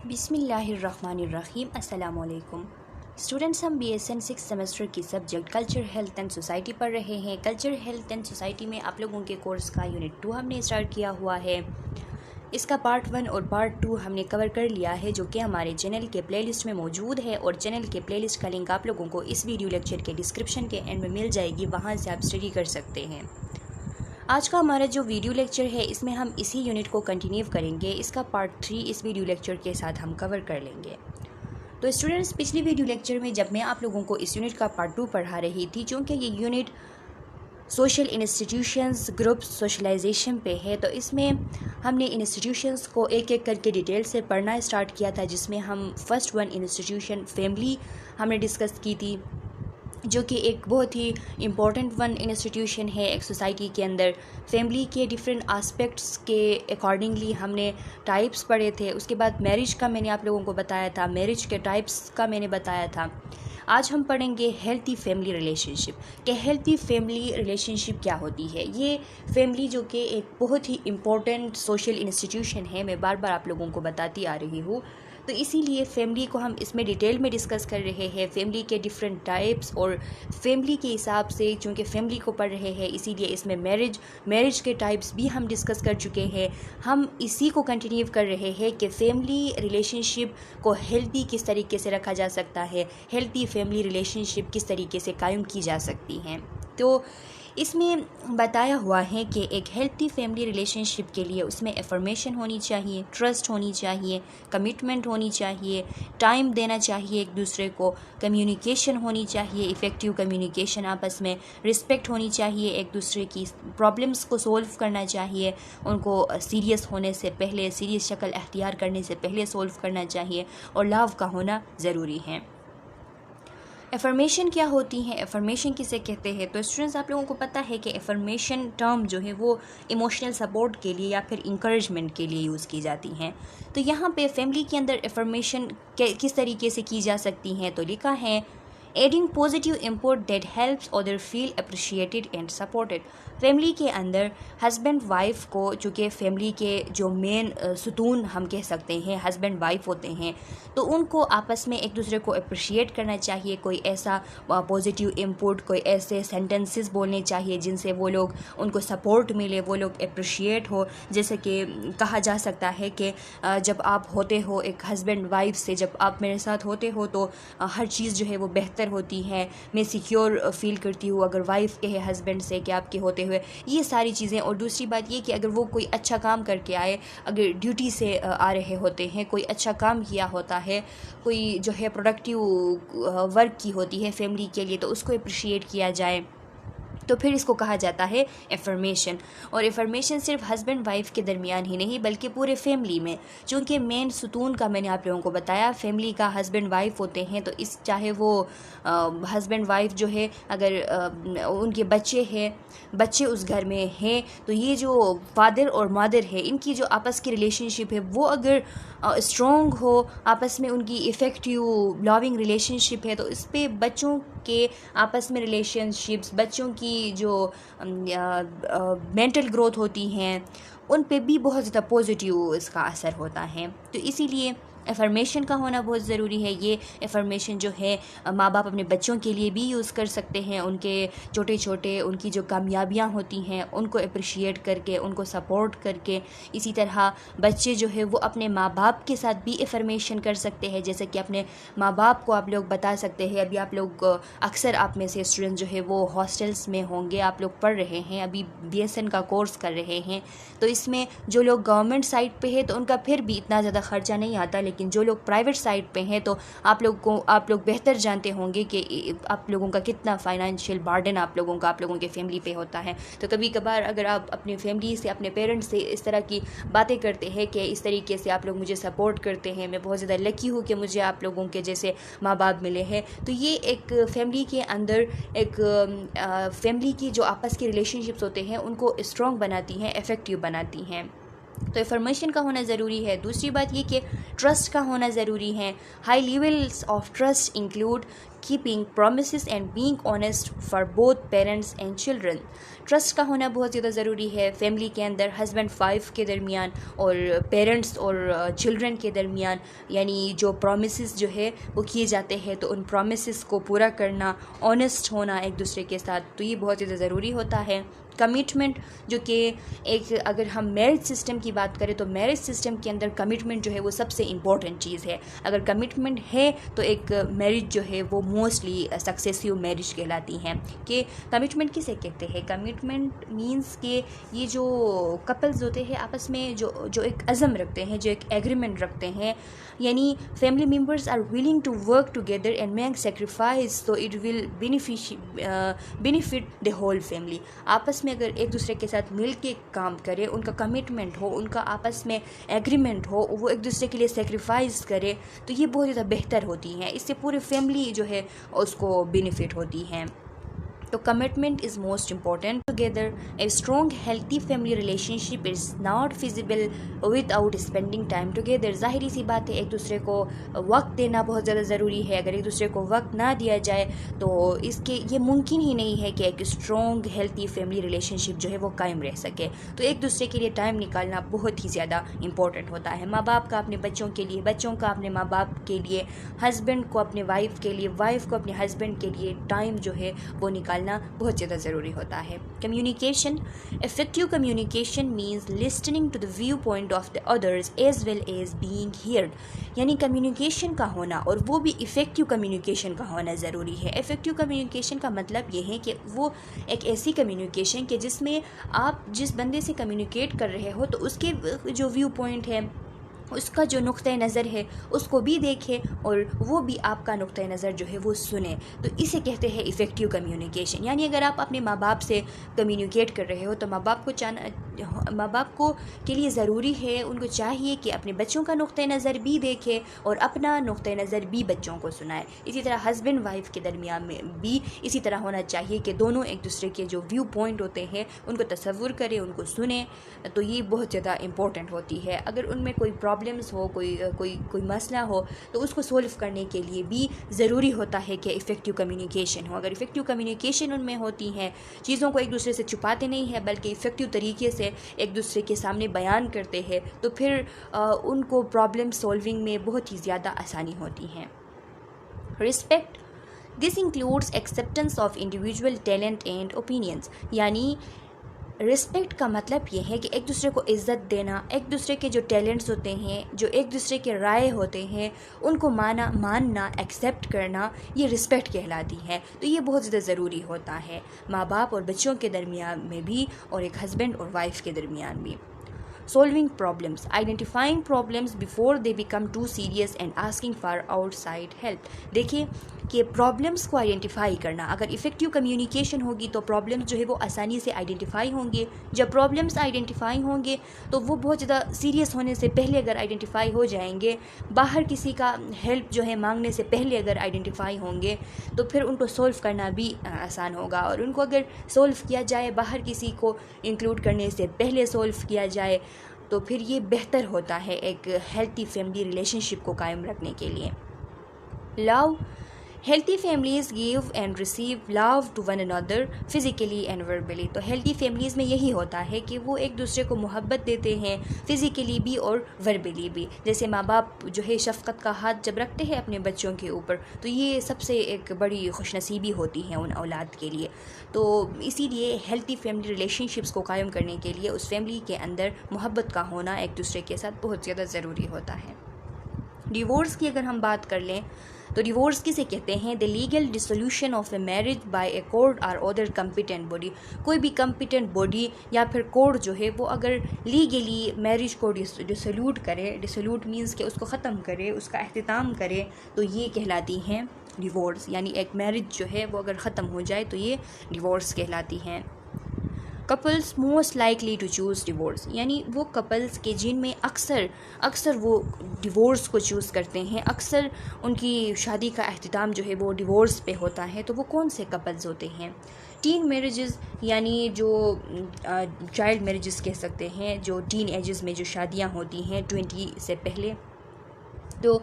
بسم اللہ الرحمن الرحیم۔ السلام علیکم اسٹوڈنٹس، ہم بی ایس این 6 سیمسٹر کی subject culture, health and society پڑھ رہے ہیں۔ کلچر، ہیلتھ اینڈ سوسائٹی میں آپ لوگوں کے کورس کا یونٹ 2 ہم نے اسٹارٹ کیا ہوا ہے۔ اس کا پارٹ 1 اور پارٹ 2 ہم نے کور کر لیا ہے، جو کہ ہمارے چینل کے پلے لسٹ میں موجود ہے، اور چینل کے پلے لسٹ کا لنک آپ لوگوں کو اس ویڈیو لیکچر کے ڈسکرپشن کے اینڈ میں مل جائے گی، وہاں سے آپ اسٹڈی کر سکتے ہیں۔ آج کا ہمارا جو ویڈیو لیکچر ہے، اس میں ہم اسی یونٹ کو کنٹینیو کریں گے۔ اس کا پارٹ 3 اس ویڈیو لیکچر کے ساتھ ہم کور کر لیں گے۔ تو اسٹوڈنٹس، پچھلی ویڈیو لیکچر میں جب میں آپ لوگوں کو اس یونٹ کا پارٹ 2 پڑھا رہی تھی، چونکہ یہ unit social institutions group socialization پہ ہے، تو اس میں ہم نے انسٹیٹیوشنز کو ایک ایک کر کے ڈیٹیل سے پڑھنا اسٹارٹ کیا تھا، جس میں ہم فرسٹ ون انسٹیٹیوشن فیملی ہم نے ڈسکس کی تھی، جو کہ ایک بہت ہی امپورٹنٹ ون انسٹیٹیوشن ہے ایک سوسائٹی کے اندر۔ فیملی کے ڈفرینٹ آسپیکٹس کے اکارڈنگلی ہم نے ٹائپس پڑھے تھے۔ اس کے بعد میرج کا میں نے آپ لوگوں کو بتایا تھا، میرج کے ٹائپس کا میں نے بتایا تھا۔ آج ہم پڑھیں گے ہیلتھی فیملی ریلیشن شپ، کہ ہیلتھی فیملی ریلیشن شپ کیا ہوتی ہے۔ یہ فیملی جو کہ ایک بہت ہی امپورٹنٹ سوشل انسٹیٹیوشن ہے، میں بار بار آپ لوگوں کو بتاتی آ رہی ہوں، تو اسی لیے فیملی کو ہم اس میں ڈیٹیل میں ڈسکس کر رہے ہیں، فیملی کے ڈفرینٹ ٹائپس، اور فیملی کے حساب سے چونکہ فیملی کو پڑھ رہے ہیں، اسی لیے اس میں میرج کے ٹائپس بھی ہم ڈسکس کر چکے ہیں۔ ہم اسی کو کنٹینیو کر رہے ہیں کہ فیملی ریلیشن شپ کو ہیلتھی کس طریقے سے رکھا جا سکتا ہے، ہیلتھی فیملی ریلیشن شپ کس طریقے سے قائم کی جا سکتی ہیں۔ تو اس میں بتایا ہوا ہے کہ ایک ہیلتھی فیملی ریلیشن شپ کے لیے اس میں افرمیشن ہونی چاہیے، ٹرسٹ ہونی چاہیے، کمٹمنٹ ہونی چاہیے، ٹائم دینا چاہیے ایک دوسرے کو، کمیونیکیشن ہونی چاہیے، ایفیکٹیو کمیونیکیشن آپس میں، رسپیکٹ ہونی چاہیے، ایک دوسرے کی پرابلمس کو سولو کرنا چاہیے، ان کو سیریس ہونے سے پہلے، سیریس شکل اختیار کرنے سے پہلے سولو کرنا چاہیے، اور لو کا ہونا ضروری ہے۔ افرمیشن کیا ہوتی ہیں، افرمیشن کسے کہتے ہیں؟ تو اسٹوڈنٹس، آپ لوگوں کو پتہ ہے کہ افرمیشن ٹرم جو ہے وہ ایموشنل سپورٹ کے لیے یا پھر انکریجمنٹ کے لیے یوز کی جاتی ہیں۔ تو یہاں پہ فیملی کے اندر افرمیشن کس طریقے سے کی جا سکتی ہیں، تو لکھا ہے adding positive import that helps other feel appreciated and supported. Family کے اندر ہسبینڈ وائف کو، چونکہ فیملی کے جو مین ستون ہم کہہ سکتے ہیں ہسبینڈ وائف ہوتے ہیں، تو ان کو آپس میں ایک دوسرے کو اپریشیٹ کرنا چاہیے، کوئی ایسا پازیٹیو امپورٹ، کوئی ایسے سینٹنسز بولنے چاہیے جن سے وہ لوگ، ان کو سپورٹ ملے، وہ لوگ اپریشیٹ ہو۔ جیسے کہ کہا جا سکتا ہے کہ جب آپ ہوتے ہو ایک ہسبینڈ وائف سے، جب آپ میرے ساتھ ہوتے ہو تو ہر چیز جو ہے وہ بہتر ہوتی ہے، میں سیکیور فیل کرتی ہوں اگر وائف کہے ہسبینڈ سے کہ آپ کے ہوتے ہوئے، یہ ساری چیزیں۔ اور دوسری بات یہ کہ اگر وہ کوئی اچھا کام کر کے آئے، اگر ڈیوٹی سے آ رہے ہوتے ہیں، کوئی اچھا کام کیا ہوتا ہے، کوئی جو ہے پروڈکٹیو ورک کی ہوتی ہے فیملی کے لیے، تو اس کو اپریشیٹ کیا جائے، تو پھر اس کو کہا جاتا ہے افرمیشن۔ اور افرمیشن صرف ہسبینڈ وائف کے درمیان ہی نہیں بلکہ پورے فیملی میں، چونکہ مین ستون کا میں نے آپ لوگوں کو بتایا فیملی کا ہسبینڈ وائف ہوتے ہیں، تو اس چاہے وہ ہسبینڈ وائف جو ہے، اگر ان کے بچے ہیں، بچے اس گھر میں ہیں، تو یہ جو فادر اور مادر ہے، ان کی جو آپس کی ریلیشن شپ ہے، وہ اگر اسٹرانگ ہو، آپس میں ان کی ایفیکٹیو لونگ ریلیشن شپ ہے، تو اس پہ بچوں کے آپس میں ریلیشن شپس، بچوں کی جو مینٹل گروتھ ہوتی ہیں، ان پہ بھی بہت زیادہ پازیٹیو اس کا اثر ہوتا ہے۔ تو اسی لیے افرمیشن کا ہونا بہت ضروری ہے۔ یہ افرمیشن جو ہے ماں باپ اپنے بچوں کے لیے بھی یوز کر سکتے ہیں، ان کے چھوٹے چھوٹے ان کی جو کامیابیاں ہوتی ہیں ان کو اپریشیٹ کر کے، ان کو سپورٹ کر کے۔ اسی طرح بچے جو ہے وہ اپنے ماں باپ کے ساتھ بھی افرمیشن کر سکتے ہیں، جیسے کہ اپنے ماں باپ کو آپ لوگ بتا سکتے ہیں۔ ابھی آپ لوگ اکثر آپ میں سے اسٹوڈنٹ جو ہے وہ ہاسٹلس میں ہوں گے، آپ لوگ پڑھ رہے ہیں، ابھی بی ایس این کا کورس کر رہے ہیں، تو اس میں جو لوگ گورنمنٹ سائٹ پہ ہے تو ان کا پھر بھی اتنا زیادہ خرچہ نہیں آتا، لیکن جو لوگ پرائیویٹ سائٹ پہ ہیں تو آپ لوگ بہتر جانتے ہوں گے کہ آپ لوگوں کا کتنا فائنینشیل بارڈن آپ لوگوں کے فیملی پہ ہوتا ہے۔ تو کبھی کبھار اگر آپ اپنی فیملی سے، اپنے پیرنٹس سے اس طرح کی باتیں کرتے ہیں کہ اس طریقے سے آپ لوگ مجھے سپورٹ کرتے ہیں، میں بہت زیادہ لکی ہوں کہ مجھے آپ لوگوں کے جیسے ماں باپ ملے ہیں، تو یہ ایک فیملی کے اندر، ایک فیملی کی جو آپس کی ریلیشن شپس ہوتے ہیں ان کو اسٹرانگ بناتی ہیں، افیکٹیو بناتی ہیں۔ تو افرمیشن کا ہونا ضروری ہے۔ دوسری بات یہ کہ ٹرسٹ کا ہونا ضروری ہے۔ High levels of trust include keeping promises and being honest for both parents and children. Trust کا ہونا بہت زیادہ ضروری ہے فیملی کے اندر، ہسبینڈ وائف کے درمیان اور پیرنٹس اور چلڈرن کے درمیان. یعنی جو پرومسز جو ہے وہ کیے جاتے ہیں تو ان پرومسز کو پورا کرنا، آنیسٹ ہونا ایک دوسرے کے ساتھ، تو یہ بہت زیادہ ضروری ہوتا ہے. کمٹمنٹ جو کہ ایک، اگر ہم میرج سسٹم کی بات کریں تو میرج سسٹم کے اندر کمٹمنٹ جو ہے وہ سب سے امپورٹنٹ چیز ہے. اگر کمٹمنٹ ہے تو ایک میرج جو ہے وہ موسٹلی سکسیسفل میرج کہلاتی ہیں. کہ کمٹمنٹ کسے کہتے ہیں؟ کمٹمنٹ مینس کہ یہ جو کپلز ہوتے ہیں آپس میں جو ایک عزم رکھتے ہیں، جو ایک ایگریمنٹ رکھتے ہیں، یعنی family members are willing to work together and make sacrifice so it will benefit the whole family. آپس میں اگر ایک دوسرے کے ساتھ مل کے کام کرے، ان کا کمٹمنٹ ہو، ان کا آپس میں ایگریمنٹ ہو، وہ ایک دوسرے کے لیے سیکریفائس کرے تو یہ بہت زیادہ بہتر ہوتی ہیں. اس سے پوری فیملی جو ہے اس کو بینیفٹ ہوتی ہیں. تو commitment is most important. Together a strong healthy family relation ship is not feasible with out spending time together. ظاہری سی بات ہے، ایک دوسرے کو وقت دینا بہت زیادہ ضروری ہے. اگر ایک دوسرے کو وقت نہ دیا جائے تو اس کے یہ ممکن ہی نہیں ہے کہ ایک اسٹرانگ ہیلتھی فیملی ریلیشن شپ جو ہے وہ قائم رہ سکے. تو ایک دوسرے کے لیے ٹائم نکالنا بہت ہی زیادہ امپورٹنٹ ہوتا ہے. ماں باپ کا اپنے بچوں کے لیے، بچوں کا اپنے ماں باپ کے لیے، ہسبینڈ کو اپنے وائف کے لیے، وائف کو اپنے ہسبینڈ کے لیے ٹائم جو ہے وہ نکالنا بہت زیادہ ضروری ہوتا ہے. Communication. Effective communication means listening to the viewpoint of the others as well as being heard. یعنی کمیونیکیشن کا ہونا، اور وہ بھی افیکٹو کمیونیکیشن کا ہونا ضروری ہے. افیکٹو کمیونیکیشن کا مطلب یہ ہے کہ وہ ایک ایسی کمیونیکیشن کہ جس میں آپ جس بندے سے کمیونیکیٹ کر رہے ہو تو اس کے جو ویو پوائنٹ ہے، اس کا جو نقطۂ نظر ہے اس کو بھی دیکھے اور وہ بھی آپ کا نقطۂ نظر جو ہے وہ سنے. تو اسے کہتے ہیں افیکٹو کمیونیکیشن. یعنی اگر آپ اپنے ماں باپ سے کمیونیکیٹ کر رہے ہو تو ماں باپ کو کے لیے ضروری ہے، ان کو چاہیے کہ اپنے بچوں کا نقطۂ نظر بھی دیکھے اور اپنا نقطۂ نظر بھی بچوں کو سنائے. اسی طرح ہسبینڈ وائف کے درمیان میں بھی اسی طرح ہونا چاہیے کہ دونوں ایک دوسرے کے جو ویو پوائنٹ ہوتے ہیں ان کو تصور کریں، ان کو سنیں. تو یہ بہت زیادہ امپورٹنٹ ہوتی ہے. اگر ان میں کوئی پرابلمس ہو، کوئی مسئلہ ہو تو اس کو سولو کرنے کے لیے بھی ضروری ہوتا ہے کہ افیکٹو کمیونیکیشن ہو. اگر افیکٹو کمیونیکیشن ان میں ہوتی ہیں، چیزوں کو ایک دوسرے سے چھپاتے نہیں ہیں بلکہ افیکٹو طریقے سے ایک دوسرے کے سامنے بیان کرتے ہیں تو پھر ان کو پرابلم سولونگ میں بہت ہی زیادہ آسانی ہوتی ہے. Respect. This includes acceptance of individual talent and opinions. یعنی رسپیکٹ کا مطلب یہ ہے کہ ایک دوسرے کو عزت دینا، ایک دوسرے کے جو ٹیلنٹس ہوتے ہیں، جو ایک دوسرے کے رائے ہوتے ہیں، ان کو ماننا، ایکسیپٹ کرنا، یہ رسپیکٹ کہلاتی ہے. تو یہ بہت زیادہ ضروری ہوتا ہے ماں باپ اور بچوں کے درمیان میں بھی اور ایک ہسبینڈ اور وائف کے درمیان بھی. Solving problems. Identifying problems before they become too serious and asking for outside help. دیکھیے کہ پرابلمس کو آئیڈینٹیفائی کرنا، اگر افیکٹو کمیونیکیشن ہوگی تو پرابلمس جو ہے وہ آسانی سے آئیڈینٹیفائی ہوں گے. جب پرابلمس آئیڈینٹیفائی ہوں گے تو وہ بہت زیادہ سیریس ہونے سے پہلے اگر آئیڈینٹیفائی ہو جائیں گے، باہر کسی کا ہیلپ جو ہے مانگنے سے پہلے اگر آئیڈینٹیفائی ہوں گے تو پھر ان کو سولو کرنا بھی آسان ہوگا. اور ان کو اگر سولو کیا جائے، باہر کسی کو انکلوڈ کرنے سے پہلے سولو کیا جائے تو پھر یہ بہتر ہوتا ہے ایک ہیلتھی فیملی ریلیشن شپ کو قائم رکھنے کے لیے. Love. Healthy families give and receive love to one another physically and verbally. تو ہیلتھی فیملیز میں یہی ہوتا ہے کہ وہ ایک دوسرے کو محبت دیتے ہیں، فزیکلی بھی اور وربلی بھی. جیسے ماں باپ جو ہے شفقت کا ہاتھ جب رکھتے ہیں اپنے بچوں کے اوپر تو یہ سب سے ایک بڑی خوش نصیبی ہوتی ہے ان اولاد کے لیے. تو اسی لیے ہیلتھی فیملی ریلیشن شپس کو قائم کرنے کے لیے اس فیملی کے اندر محبت کا ہونا ایک دوسرے کے ساتھ بہت زیادہ ضروری ہوتا ہے. ڈیورس کی اگر ہم بات کر لیں تو ڈیورس کسے کہتے ہیں؟ The legal dissolution of a marriage by a court اور ادر کمپیٹنٹ باڈی. کوئی بھی کمپیٹنٹ باڈی یا پھر کورٹ جو ہے وہ اگر لیگلی میرج کو ڈسولوٹ کرے، ڈسولوٹ مینس کہ اس کو ختم کرے، اس کا اختتام کرے، تو یہ کہلاتی ہیں ڈیورس. یعنی ایک میرج جو ہے وہ اگر ختم ہو جائے تو یہ ڈیورس کہلاتی ہیں. Couples most likely to choose divorce. یعنی وہ کپلس کے جن میں اکثر وہ ڈیورس کو چوز کرتے ہیں، اکثر ان کی شادی کا اختتام جو ہے وہ ڈیورس پہ ہوتا ہے. تو وہ کون سے کپلز ہوتے ہیں؟ ٹین میرجز، یعنی جو چائلڈ میرجز کہہ سکتے ہیں، جو ٹین ایجز میں جو شادیاں ہوتی ہیں 20 سے پہلے. تو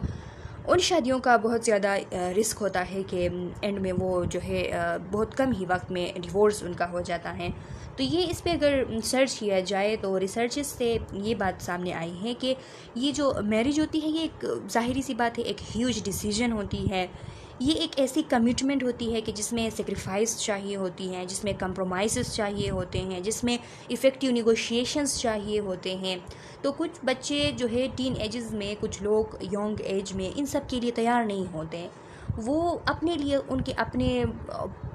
ان شادیوں کا بہت زیادہ رسک ہوتا ہے کہ اینڈ میں وہ جو ہے بہت کم ہی وقت میں ڈیورس ان کا ہو جاتا ہے. تو یہ اس پہ اگر سرچ کیا جائے تو ریسرچز سے یہ بات سامنے آئی ہے کہ یہ جو میرج ہوتی ہے یہ ایک ظاہری سی بات ہے ایک ہیوج ڈیسیجن ہوتی ہے. یہ ایک ایسی کمٹمنٹ ہوتی ہے کہ جس میں سیکریفائس چاہیے ہوتی ہیں, جس میں کمپرومائزز چاہیے ہوتے ہیں, جس میں ایفیکٹیو نیگوشیشنز چاہیے ہوتے ہیں. تو کچھ بچے جو ہے ٹین ایجز میں, کچھ لوگ ینگ ایج میں ان سب کے لیے تیار نہیں ہوتے. وہ اپنے لیے ان کے اپنے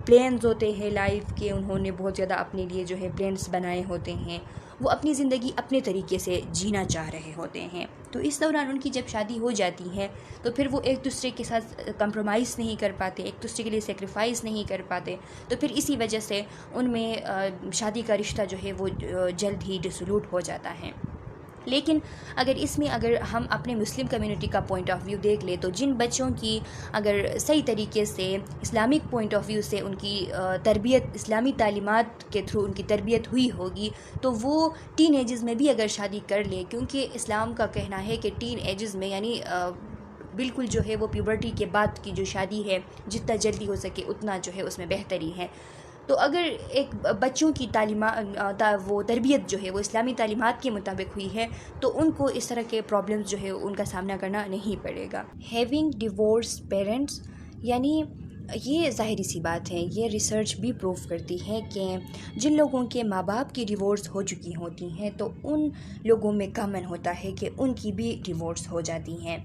پلانز ہوتے ہیں لائف کے, انہوں نے بہت زیادہ اپنے لیے جو ہے پلانس بنائے ہوتے ہیں, وہ اپنی زندگی اپنے طریقے سے جینا چاہ رہے ہوتے ہیں. تو اس دوران ان کی جب شادی ہو جاتی ہے تو پھر وہ ایک دوسرے کے ساتھ کمپرومائز نہیں کر پاتے, ایک دوسرے کے لیے سیکریفائس نہیں کر پاتے. تو پھر اسی وجہ سے ان میں شادی کا رشتہ جو ہے وہ جلد ہی ڈسولوٹ ہو جاتا ہے. لیکن اگر ہم اپنے مسلم کمیونٹی کا پوائنٹ آف ویو دیکھ لیں تو جن بچوں کی اگر صحیح طریقے سے اسلامک پوائنٹ آف ویو سے ان کی تربیت, اسلامی تعلیمات کے تھرو ان کی تربیت ہوئی ہوگی تو وہ ٹین ایجز میں بھی اگر شادی کر لے, کیونکہ اسلام کا کہنا ہے کہ ٹین ایجز میں یعنی بالکل جو ہے وہ پیوبرٹی کے بعد کی جو شادی ہے جتنا جلدی ہو سکے اتنا جو ہے اس میں بہتری ہے. تو اگر ایک بچوں کی وہ تربیت جو ہے وہ اسلامی تعلیمات کے مطابق ہوئی ہے تو ان کو اس طرح کے پرابلمز جو ہے ان کا سامنا کرنا نہیں پڑے گا. ہیونگ ڈیورس پیرنٹس یعنی یہ ظاہری سی بات ہے, یہ ریسرچ بھی پروف کرتی ہے کہ جن لوگوں کے ماں باپ کی ڈیورس ہو چکی ہوتی ہیں تو ان لوگوں میں کامن ہوتا ہے کہ ان کی بھی ڈیورس ہو جاتی ہیں.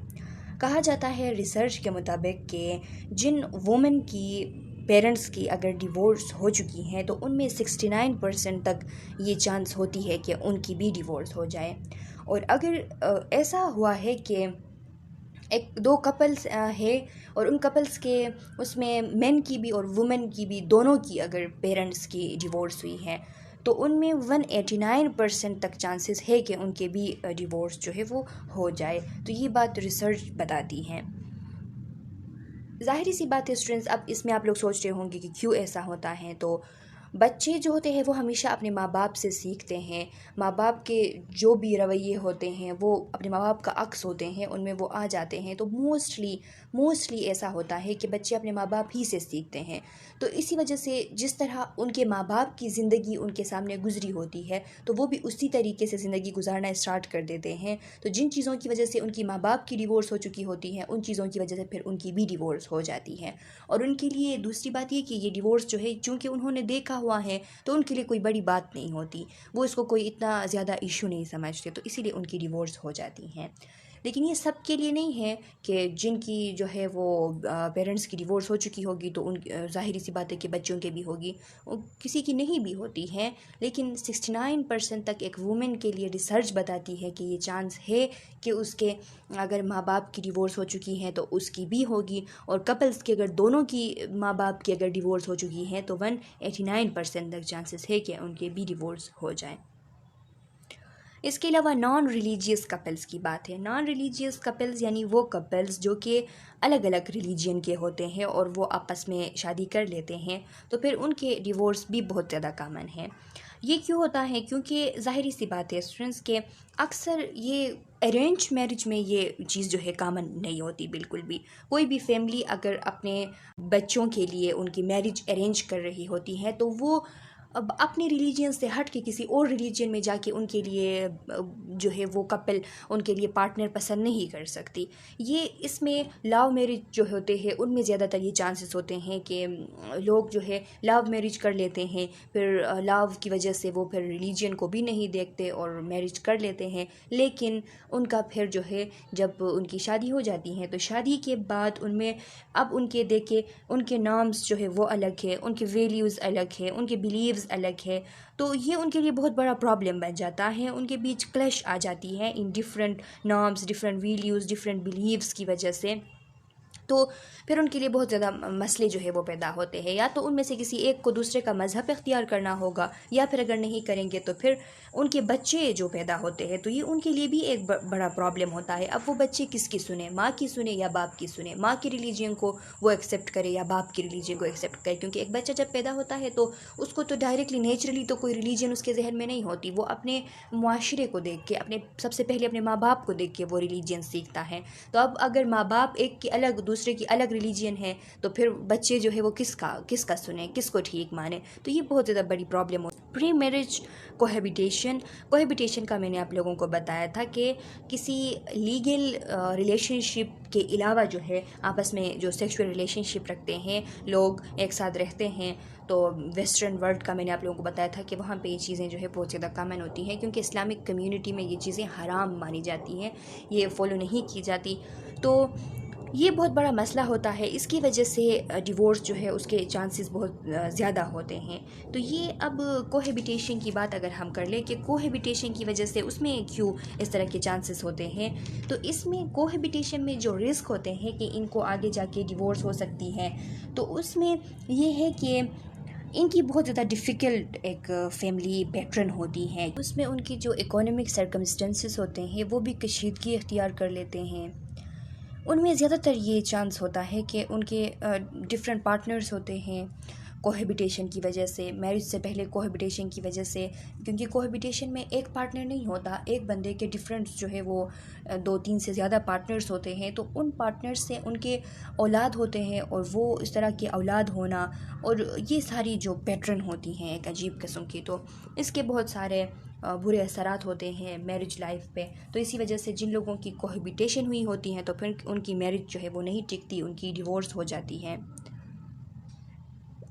کہا جاتا ہے ریسرچ کے مطابق کہ جن وومن کی پیرنٹس کی اگر ڈیورس ہو چکی ہیں تو ان میں 69% تک یہ چانس ہوتی ہے کہ ان کی بھی ڈیورس ہو جائے. اور اگر ایسا ہوا ہے کہ دو کپلز ہے اور ان کپلز کے اس میں مین کی بھی اور وومن کی بھی دونوں کی اگر پیرنٹس کی ڈیورس ہوئی ہے تو ان میں 189% تک چانسز ہے کہ ان کے بھی ڈیورس جو ہے وہ ہو جائے. تو یہ بات ریسرچ بتاتی ہیں. ظاہری سی بات ہے اسٹوڈنٹس, اب اس میں آپ لوگ سوچ رہے ہوں گے کہ کیوں ایسا ہوتا ہے. تو بچے جو ہوتے ہیں وہ ہمیشہ اپنے ماں باپ سے سیکھتے ہیں. ماں باپ کے جو بھی رویے ہوتے ہیں وہ اپنے ماں باپ کا عکس ہوتے ہیں, ان میں وہ آ جاتے ہیں. تو موسٹلی ایسا ہوتا ہے کہ بچے اپنے ماں باپ ہی سے سیکھتے ہیں. تو اسی وجہ سے جس طرح ان کے ماں باپ کی زندگی ان کے سامنے گزری ہوتی ہے تو وہ بھی اسی طریقے سے زندگی گزارنا اسٹارٹ کر دیتے ہیں. تو جن چیزوں کی وجہ سے ان کی ماں باپ کی ڈیورس ہو چکی ہوتی ہیں ان چیزوں کی وجہ سے پھر ان کی بھی ڈیورس ہو جاتی ہے. اور ان کے لیے دوسری بات یہ کہ یہ ڈیورس جو ہے چونکہ انہوں نے دیکھا ہوا ہے تو ان کے لیے کوئی بڑی بات نہیں ہوتی, وہ اس کو کوئی اتنا زیادہ ایشو نہیں سمجھتے, تو اسی لیے ان کی ڈیورس ہو جاتی ہیں. لیکن یہ سب کے لیے نہیں ہے کہ جن کی جو ہے وہ پیرنٹس کی ڈیورس ہو چکی ہوگی تو ان ظاہری سی بات ہے کہ بچوں کے بھی ہوگی, کسی کی نہیں بھی ہوتی ہے. لیکن 69% تک ایک وومن کے لیے ریسرچ بتاتی ہے کہ یہ چانس ہے کہ اس کے اگر ماں باپ کی ڈیورس ہو چکی ہیں تو اس کی بھی ہوگی, اور کپلز کے اگر دونوں کی ماں باپ کی اگر ڈیورس ہو چکی ہیں تو 189% تک چانسز ہے کہ ان کے بھی ڈیورس ہو جائیں. اس کے علاوہ نان ریلیجیس کپلز کی بات ہے. نان ریلیجیس کپلز یعنی وہ کپلز جو کہ الگ الگ ریلیجین کے ہوتے ہیں اور وہ آپس میں شادی کر لیتے ہیں تو پھر ان کے ڈیورس بھی بہت زیادہ کامن ہے. یہ کیوں ہوتا ہے؟ کیونکہ ظاہری سی بات ہے اسٹوڈنٹس کہ اکثر یہ ارینج میرج میں یہ چیز جو ہے کامن نہیں ہوتی بالکل بھی. کوئی بھی فیملی اگر اپنے بچوں کے لیے ان کی میرج ارینج کر رہی ہوتی ہے تو وہ اب اپنے ریلیجین سے ہٹ کے کسی اور ریلیجین میں جا کے ان کے لیے جو ہے وہ کپل ان کے لیے پارٹنر پسند نہیں کر سکتی. یہ اس میں لو میرج جو ہوتے ہیں ان میں زیادہ تر یہ چانسز ہوتے ہیں کہ لوگ جو ہے لو میرج کر لیتے ہیں, پھر لو کی وجہ سے وہ پھر ریلیجین کو بھی نہیں دیکھتے اور میرج کر لیتے ہیں. لیکن ان کا پھر جو ہے جب ان کی شادی ہو جاتی ہے تو شادی کے بعد ان میں اب ان کے دیکھے ان کے نامز جو ہے وہ الگ ہے, ان کے ویلیوز الگ ہے, ان کے بلیوز الگ ہے. تو یہ ان کے لیے بہت بڑا پرابلم بن جاتا ہے, ان کے بیچ کلیش آ جاتی ہے ان different norms, different values, different beliefs کی وجہ سے. تو پھر ان کے لیے بہت زیادہ مسئلے جو ہے وہ پیدا ہوتے ہیں. یا تو ان میں سے کسی ایک کو دوسرے کا مذہب اختیار کرنا ہوگا، یا پھر اگر نہیں کریں گے تو پھر ان کے بچے جو پیدا ہوتے ہیں تو یہ ان کے لیے بھی ایک بڑا پرابلم ہوتا ہے. اب وہ بچے کس کی سنیں، ماں کی سنیں یا باپ کی سنیں، ماں کی ریلیجن کو وہ ایکسیپٹ کرے یا باپ کی ریلیجن کو ایکسیپٹ کرے. کیونکہ ایک بچہ جب پیدا ہوتا ہے تو اس کو تو ڈائریکٹلی نیچرلی تو کوئی ریلیجن اس کے ذہن میں نہیں ہوتی، وہ اپنے معاشرے کو دیکھ کے، سب سے پہلے اپنے ماں باپ کو دیکھ کے وہ ریلیجن سیکھتا ہے. تو اب اگر ماں باپ ایک کی الگ دوسرے کی الگ ریلیجن ہے تو پھر بچے جو ہے وہ کس کا سنیں، کس کو ٹھیک مانیں. تو یہ بہت زیادہ بڑی پرابلم ہوتی ہے. پری میرج کوہیبیٹیشن کا میں نے آپ لوگوں کو بتایا تھا کہ کسی لیگل ریلیشن شپ کے علاوہ جو ہے آپس میں جو سیکشول ریلیشن شپ رکھتے ہیں لوگ، ایک ساتھ رہتے ہیں. تو ویسٹرن ورلڈ کا میں نے آپ لوگوں کو بتایا تھا کہ وہاں پہ یہ چیزیں جو ہے بہت زیادہ کامن ہوتی ہیں، کیونکہ اسلامک کمیونٹی میں یہ چیزیں حرام مانی جاتی ہیں، یہ فالو نہیں کی جاتی. تو یہ بہت بڑا مسئلہ ہوتا ہے. اس کی وجہ سے ڈیورس جو ہے اس کے چانسز بہت زیادہ ہوتے ہیں. تو یہ اب کوہیبیٹیشن کی بات اگر ہم کر لیں کہ کوہیبیٹیشن کی وجہ سے اس میں کیوں اس طرح کے چانسز ہوتے ہیں، تو اس میں کوہیبیٹیشن میں جو رسک ہوتے ہیں کہ ان کو آگے جا کے ڈیورس ہو سکتی ہے، تو اس میں یہ ہے کہ ان کی بہت زیادہ ڈیفیکلٹ ایک فیملی پیٹرن ہوتی ہے. اس میں ان کی جو اکانومک سرکمسٹنسز ہوتے ہیں وہ بھی کشیدگی اختیار کر لیتے ہیں. ان میں زیادہ تر یہ چانس ہوتا ہے کہ ان کے ڈفرینٹ پارٹنرز ہوتے ہیں کوہیبیٹیشن کی وجہ سے، میرج سے پہلے کوہیبیٹیشن کی وجہ سے. کیونکہ کوہیبیٹیشن میں ایک پارٹنر نہیں ہوتا، ایک بندے کے ڈفرینٹ جو ہے وہ 2-3 سے زیادہ پارٹنرز ہوتے ہیں. تو ان پارٹنرز سے ان کے اولاد ہوتے ہیں، اور وہ اس طرح کے اولاد ہونا اور یہ ساری جو پیٹرن ہوتی ہیں ایک عجیب قسم کی، تو اس کے بہت سارے برے اثرات ہوتے ہیں میرج لائف پہ. تو اسی وجہ سے جن لوگوں کی کوہیبیٹیشن ہوئی ہوتی ہیں تو پھر ان کی میرج جو ہے وہ نہیں ٹکتی، ان کی ڈیورس ہو جاتی ہے.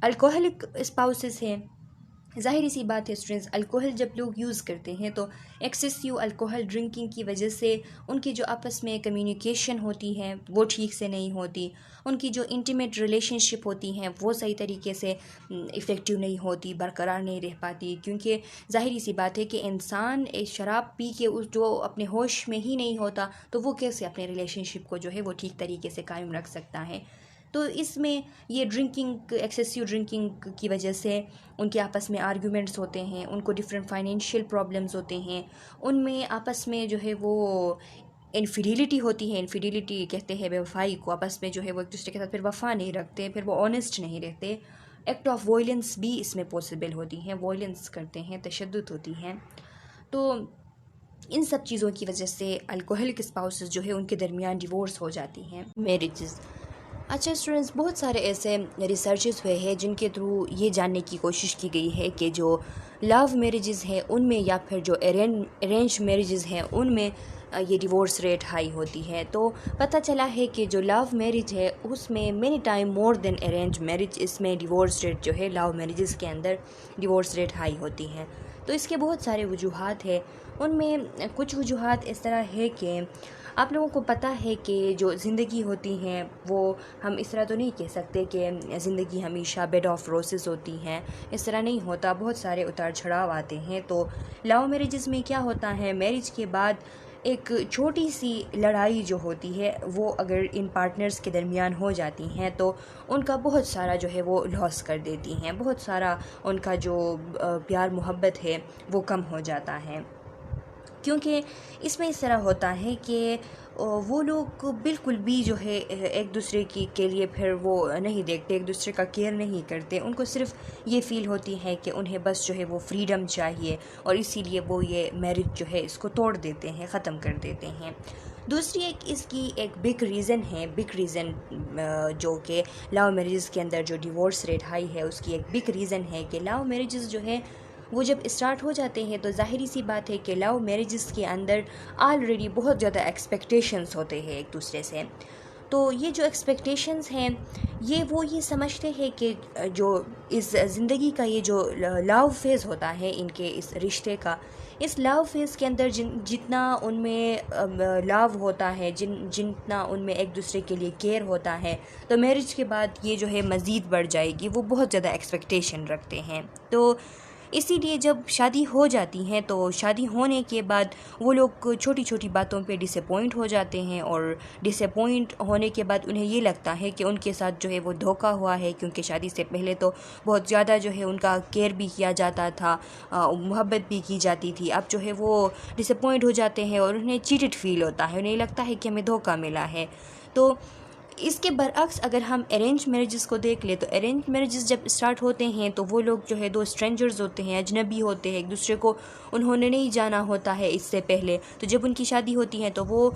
الکوہلک اسپاؤسز ہیں، ظاہری سی بات ہے اسٹوڈنٹس، الکوہل جب لوگ یوز کرتے ہیں تو ایکسیسیو الکوہل ڈرنکنگ کی وجہ سے ان کی جو آپس میں کمیونیکیشن ہوتی ہے وہ ٹھیک سے نہیں ہوتی. ان کی جو انٹیمیٹ ریلیشن شپ ہوتی ہیں وہ صحیح طریقے سے افیکٹو نہیں ہوتی، برقرار نہیں رہ پاتی. کیونکہ ظاہری سی بات ہے کہ انسان شراب پی کے جو اپنے ہوش میں ہی نہیں ہوتا تو وہ کیسے اپنے ریلیشن شپ کو جو ہے وہ ٹھیک طریقے سے قائم رکھ سکتا ہے. تو اس میں یہ ایکسیسیو ڈرنکنگ کی وجہ سے ان کے آپس میں آرگیومنٹس ہوتے ہیں، ان کو ڈفرینٹ فائنینشیل پرابلمز ہوتے ہیں، ان میں آپس میں جو ہے وہ انفیڈیلٹی ہوتی ہے. انفیڈیلٹی کہتے ہیں بے وفائی کو، آپس میں جو ہے وہ ایک دوسرے کے ساتھ پھر وفا نہیں رکھتے، پھر وہ آنیسٹ نہیں رہتے. ایکٹ آف وائلنس بھی اس میں پاسبل ہوتی ہیں، وائلنس کرتے ہیں، تشدد ہوتی ہیں. تو ان سب چیزوں کی وجہ سے الکوہلک اسپاؤسز جو ہے ان کے درمیان ڈیورس ہو جاتی ہیں میرجز. اچھا اسٹوڈنٹس، بہت سارے ایسے ریسرچز ہوئے ہیں جن کے تھرو یہ جاننے کی کوشش کی گئی ہے کہ جو لو میرجز ہیں ان میں یا پھر جو ارینج میرجز ہیں ان میں یہ ڈیورس ریٹ ہائی ہوتی ہے. تو پتہ چلا ہے کہ جو لو میرج ہے اس میں مینی ٹائم مور دین ارینج میرج، اس میں ڈیورس ریٹ جو ہے لو میرجز کے اندر ڈیورس ریٹ ہائی ہوتی ہے. تو اس کے بہت سارے وجوہات ہیں. ان میں کچھ وجوہات اس طرح ہے کہ آپ لوگوں کو پتہ ہے کہ جو زندگی ہوتی ہیں وہ ہم اس طرح تو نہیں کہہ سکتے کہ زندگی ہمیشہ بیڈ آف روسز ہوتی ہیں، اس طرح نہیں ہوتا، بہت سارے اتار چڑھاؤ آتے ہیں. تو لو میرجز میں کیا ہوتا ہے، میرج کے بعد ایک چھوٹی سی لڑائی جو ہوتی ہے وہ اگر ان پارٹنرز کے درمیان ہو جاتی ہیں تو ان کا بہت سارا جو ہے وہ لاس کر دیتی ہیں، بہت سارا ان کا جو پیار محبت ہے وہ کم ہو جاتا ہے. کیونکہ اس میں اس طرح ہوتا ہے کہ وہ لوگ بالکل بھی جو ہے ایک دوسرے کے لیے پھر وہ نہیں دیکھتے، ایک دوسرے کا کیئر نہیں کرتے. ان کو صرف یہ فیل ہوتی ہے کہ انہیں بس جو ہے وہ فریڈم چاہیے، اور اسی لیے وہ یہ میرج جو ہے اس کو توڑ دیتے ہیں، ختم کر دیتے ہیں. دوسری اس کی ایک بگ ریزن جو کہ لو میرجز کے اندر جو ڈیورس ریٹ ہائی ہے اس کی ایک بگ ریزن ہے کہ لو میرجز جو ہے وہ جب اسٹارٹ ہو جاتے ہیں تو ظاہری سی بات ہے کہ لو میرجز کے اندر آلریڈی بہت زیادہ ایکسپیکٹیشنز ہوتے ہیں ایک دوسرے سے. تو یہ جو ایکسپیکٹیشنز ہیں یہ سمجھتے ہیں کہ جو اس زندگی کا یہ جو لو فیز ہوتا ہے ان کے اس رشتے کا، اس لو فیز کے اندر جتنا ان میں لو ہوتا ہے، جتنا ان میں ایک دوسرے کے لیے کیئر ہوتا ہے، تو میرج کے بعد یہ جو ہے مزید بڑھ جائے گی. وہ بہت زیادہ ایکسپیکٹیشن رکھتے ہیں. تو اسی لیے جب شادی ہو جاتی ہیں تو شادی ہونے کے بعد وہ لوگ چھوٹی چھوٹی باتوں پہ ڈس اپوائنٹ ہو جاتے ہیں، اور ڈس اپوائنٹ ہونے کے بعد انہیں یہ لگتا ہے کہ ان کے ساتھ جو ہے وہ دھوکہ ہوا ہے، کیونکہ شادی سے پہلے تو بہت زیادہ جو ہے ان کا کیئر بھی کیا جاتا تھا، محبت بھی کی جاتی تھی۔ اب جو ہے وہ ڈس اپوائنٹ ہو جاتے ہیں اور انہیں چیٹڈ فیل ہوتا ہے، انہیں لگتا ہے کہ ہمیں دھوکہ ملا ہے۔ تو اس کے برعکس اگر ہم ارینج میرجز کو دیکھ لیں تو ارینج میرجز جب اسٹارٹ ہوتے ہیں تو وہ لوگ جو ہے دو اسٹرینجرز ہوتے ہیں، اجنبی ہوتے ہیں، ایک دوسرے کو انہوں نے نہیں جانا ہوتا ہے اس سے پہلے، تو جب ان کی شادی ہوتی ہے تو وہ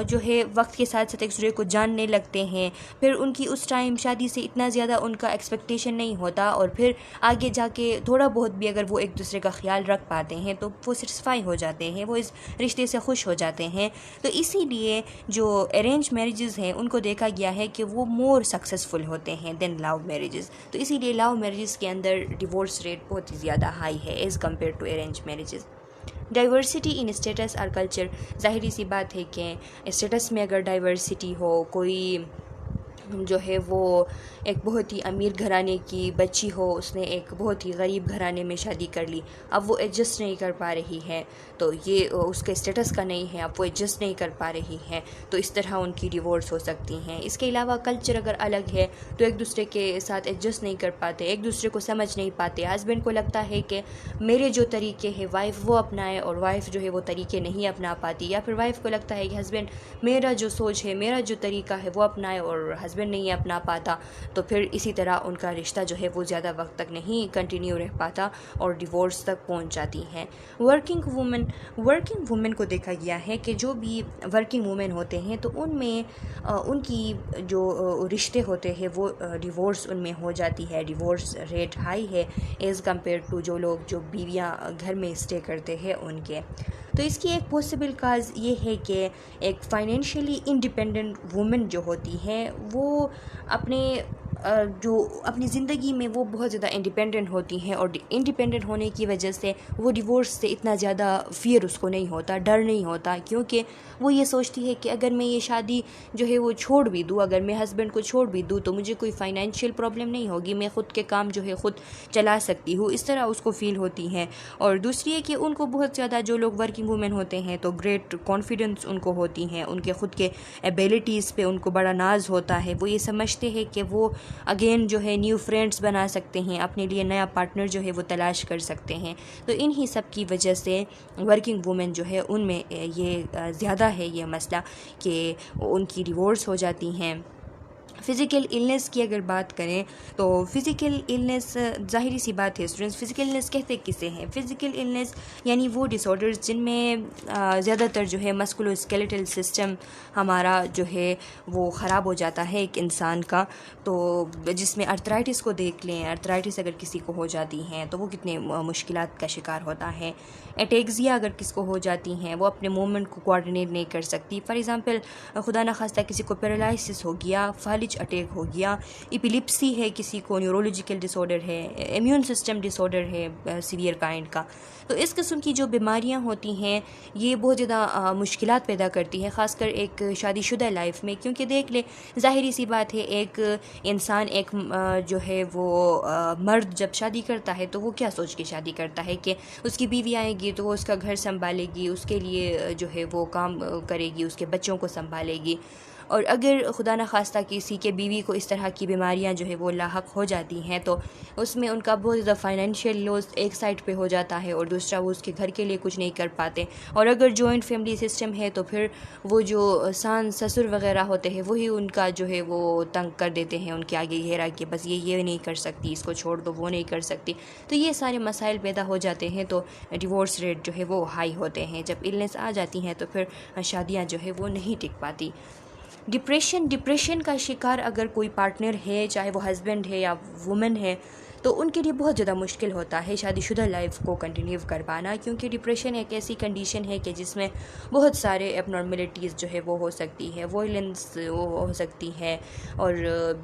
جو ہے وقت کے ساتھ ساتھ ایک دوسرے کو جاننے لگتے ہیں، پھر ان کی اس ٹائم شادی سے اتنا زیادہ ان کا ایکسپیکٹیشن نہیں ہوتا، اور پھر آگے جا کے تھوڑا بہت بھی اگر وہ ایک دوسرے کا خیال رکھ پاتے ہیں تو وہ سیٹسفائی ہو جاتے ہیں، وہ اس رشتے سے خوش ہو جاتے ہیں۔ تو اسی لیے جو ارینج میرجز ہیں ان کو دیکھا گیا ہے کہ وہ مور سکسیزفل ہوتے ہیں دین لو میرجز، تو اسی لیے لو میرجز کے اندر ڈیورس ریٹ بہت ہی زیادہ ہائی ہے as compare to arrange marriages. Diversity in status اور کلچر، ظاہری سی بات ہے کہ اسٹیٹس میں اگر ڈائیورسٹی ہو، کوئی جو ہے وہ ایک بہت ہی امیر گھرانے کی بچی ہو، اس نے ایک بہت ہی غریب گھرانے میں شادی کر لی، اب وہ ایڈجسٹ نہیں کر پا رہی ہے، تو یہ اس کے اسٹیٹس کا نہیں ہے، اب وہ ایڈجسٹ نہیں کر پا رہی ہے، تو اس طرح ان کی ڈیورس ہو سکتی ہیں۔ اس کے علاوہ کلچر اگر الگ ہے تو ایک دوسرے کے ساتھ ایڈجسٹ نہیں کر پاتے، ایک دوسرے کو سمجھ نہیں پاتے، ہسبینڈ کو لگتا ہے کہ میرے جو طریقے ہیں وائف وہ اپنائے، اور وائف جو ہے وہ طریقے نہیں اپنا پاتی، یا پھر وائف کو لگتا ہے کہ ہسبینڈ میرا جو سوچ ہے، میرا جو طریقہ ہے وہ اپنائے، اور ہسبینڈ نہیں اپنا پاتا، تو پھر اسی طرح ان کا رشتہ جو ہے وہ زیادہ وقت تک نہیں کنٹینیو رہ پاتا اور ڈیورس تک پہنچ جاتی ہیں۔ ورکنگ وومن کو دیکھا گیا ہے کہ جو بھی ورکنگ وومن ہوتے ہیں تو ان میں ان کی جو رشتے ہوتے ہیں وہ ڈیورس ان میں ہو جاتی ہے، ڈیورس ریٹ ہائی ہے ایز کمپیئر ٹو جو لوگ جو بیویاں گھر میں اسٹے کرتے ہیں ان کے۔ تو اس کی ایک پاسبل کاز یہ ہے کہ ایک فائنینشلی انڈیپینڈنٹ وومن جو ہوتی ہے وہ اپنی زندگی میں وہ بہت زیادہ انڈیپینڈنٹ ہوتی ہیں، اور انڈیپینڈنٹ ہونے کی وجہ سے وہ ڈیورس سے اتنا زیادہ فیئر اس کو نہیں ہوتا، ڈر نہیں ہوتا، کیونکہ وہ یہ سوچتی ہے کہ اگر میں یہ شادی جو ہے وہ چھوڑ بھی دوں، اگر میں ہسبینڈ کو چھوڑ بھی دوں تو مجھے کوئی فائنینشیل پرابلم نہیں ہوگی، میں خود کے کام جو ہے خود چلا سکتی ہوں، اس طرح اس کو فیل ہوتی ہیں۔ اور دوسری ہے کہ ان کو بہت زیادہ جو لوگ ورکنگ وومن ہوتے ہیں تو گریٹ کانفیڈنس ان کو ہوتی ہیں، ان کے خود کے ایبیلٹیز پہ ان کو بڑا ناز ہوتا ہے، وہ یہ سمجھتے ہیں کہ وہ اگین جو ہے نیو فرینڈز بنا سکتے ہیں، اپنے لیے نیا پارٹنر جو ہے وہ تلاش کر سکتے ہیں۔ تو انہی سب کی وجہ سے ورکنگ وومن جو ہے ان میں یہ زیادہ ہے یہ مسئلہ کہ ان کی ڈیورس ہو جاتی ہیں۔ فزیکل ایلنس کی اگر بات کریں تو فزیکل ایلنس ظاہری سی بات ہے اسٹوڈنٹس، فزیکل ایلنس کہتے کسے ہیں؟ فزیکل ایلنس یعنی وہ ڈس آرڈرز جن میں زیادہ تر جو ہے مسکولو اسکیلیٹل سسٹم ہمارا جو ہے وہ خراب ہو جاتا ہے ایک انسان کا، تو جس میں ارتھرائٹس کو دیکھ لیں، ارتھرائٹس اگر کسی کو ہو جاتی ہیں تو وہ کتنے مشکلات کا شکار ہوتا ہے۔ اٹیکزیا اگر کس کو ہو جاتی ہیں وہ اپنے موومنٹ کو کوآرڈینیٹ نہیں کر سکتی، فار ایگزامپل خدا نخواستہ کسی کو پیرالائسس ہو گیا، فالج اٹیک ہو گیا، ایپیلیپسی ہے کسی کو، نیورولوجیکل ڈس آرڈر ہے، امیون سسٹم ڈس آرڈر ہے سیویئر کائنڈ کا، تو اس قسم کی جو بیماریاں ہوتی ہیں یہ بہت زیادہ مشکلات پیدا کرتی ہیں، خاص کر ایک شادی شدہ لائف میں، کیونکہ دیکھ لیں ظاہری سی بات ہے ایک انسان ایک جو ہے وہ مرد جب شادی کرتا ہے تو وہ کیا سوچ کے شادی کرتا ہے کہ اس کی بیوی آئے گی تو وہ اس کا گھر سنبھالے گی، اس کے لیے جو ہے وہ کام کرے گی، اس کے بچوں کو سنبھالے گی، اور اگر خدا نخواستہ کسی کے بیوی کو اس طرح کی بیماریاں جو ہے وہ لاحق ہو جاتی ہیں تو اس میں ان کا بہت زیادہ فائنینشیل لاس ایک سائڈ پہ ہو جاتا ہے، اور دوسرا وہ اس کے گھر کے لیے کچھ نہیں کر پاتے، اور اگر جوائنٹ فیملی سسٹم ہے تو پھر وہ جو ساس سسر وغیرہ ہوتے ہیں وہی ان کا جو ہے وہ تنگ کر دیتے ہیں ان کے آگے گھیرا کہ بس یہ نہیں کر سکتی، اس کو چھوڑ دو، وہ نہیں کر سکتی، تو یہ سارے مسائل پیدا ہو جاتے ہیں، تو ڈیورس ریٹ جو ہے وہ ہائی ہوتے ہیں۔ جب النس آ جاتی ہیں تو پھر شادیاں جو ہے وہ نہیں ٹک پاتی۔ ڈپریشن کا شکار اگر کوئی پارٹنر ہے، چاہے وہ ہسبینڈ ہے یا وومن ہے، تو ان کے لیے بہت زیادہ مشکل ہوتا ہے شادی شدہ لائف کو کنٹینیو کر پانا، کیونکہ ڈپریشن ایک ایسی کنڈیشن ہے کہ جس میں بہت سارے ایب نارملٹیز جو ہے وہ ہو سکتی ہے، وائلنس ہو سکتی ہے، اور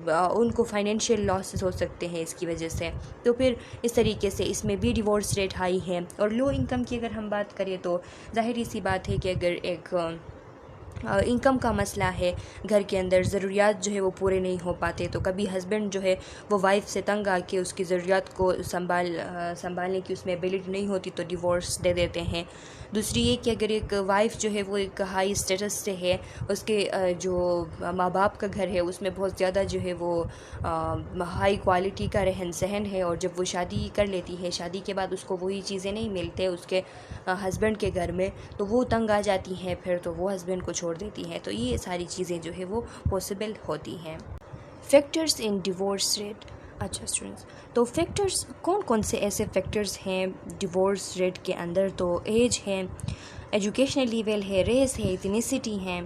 ان کو فائنینشیل لاسز ہو سکتے ہیں اس کی وجہ سے، تو پھر اس طریقے سے اس میں بھی ڈیورس ریٹ ہائی ہے۔ اور لو انکم کی اگر ہم بات کریں تو ظاہری سی بات ہے کہ اگر ایک انکم کا مسئلہ ہے، گھر کے اندر ضروریات جو ہے وہ پورے نہیں ہو پاتے، تو کبھی ہسبینڈ جو ہے وہ وائف سے تنگ آ کے اس کی ضروریات کو سنبھالنے کی اس میں ایبلٹی نہیں ہوتی تو ڈیورس دے دیتے ہیں۔ دوسری یہ کہ اگر ایک وائف جو ہے وہ ایک ہائی اسٹیٹس سے ہے، اس کے جو ماں باپ کا گھر ہے اس میں بہت زیادہ جو ہے وہ ہائی کوالٹی کا رہن سہن ہے، اور جب وہ شادی کر لیتی ہے، شادی کے بعد اس کو وہی چیزیں نہیں ملتے اس کے ہسبینڈ کے گھر میں، تو وہ تنگ آ جاتی ہیں، پھر تو وہ ہسبینڈ کو چھوڑ دیتی ہے۔ تو یہ ساری چیزیں جو ہے وہ پاسبل ہوتی ہیں۔ Factors in divorce rate. اچھا اسٹوڈنٹس، تو فیکٹرز کون کون سے ایسے فیکٹرز ہیں ڈیورس ریٹ کے اندر؟ تو ایج ہے، ایجوکیشنل لیول ہے، ریس ہے، ایتھنیسٹی ہے۔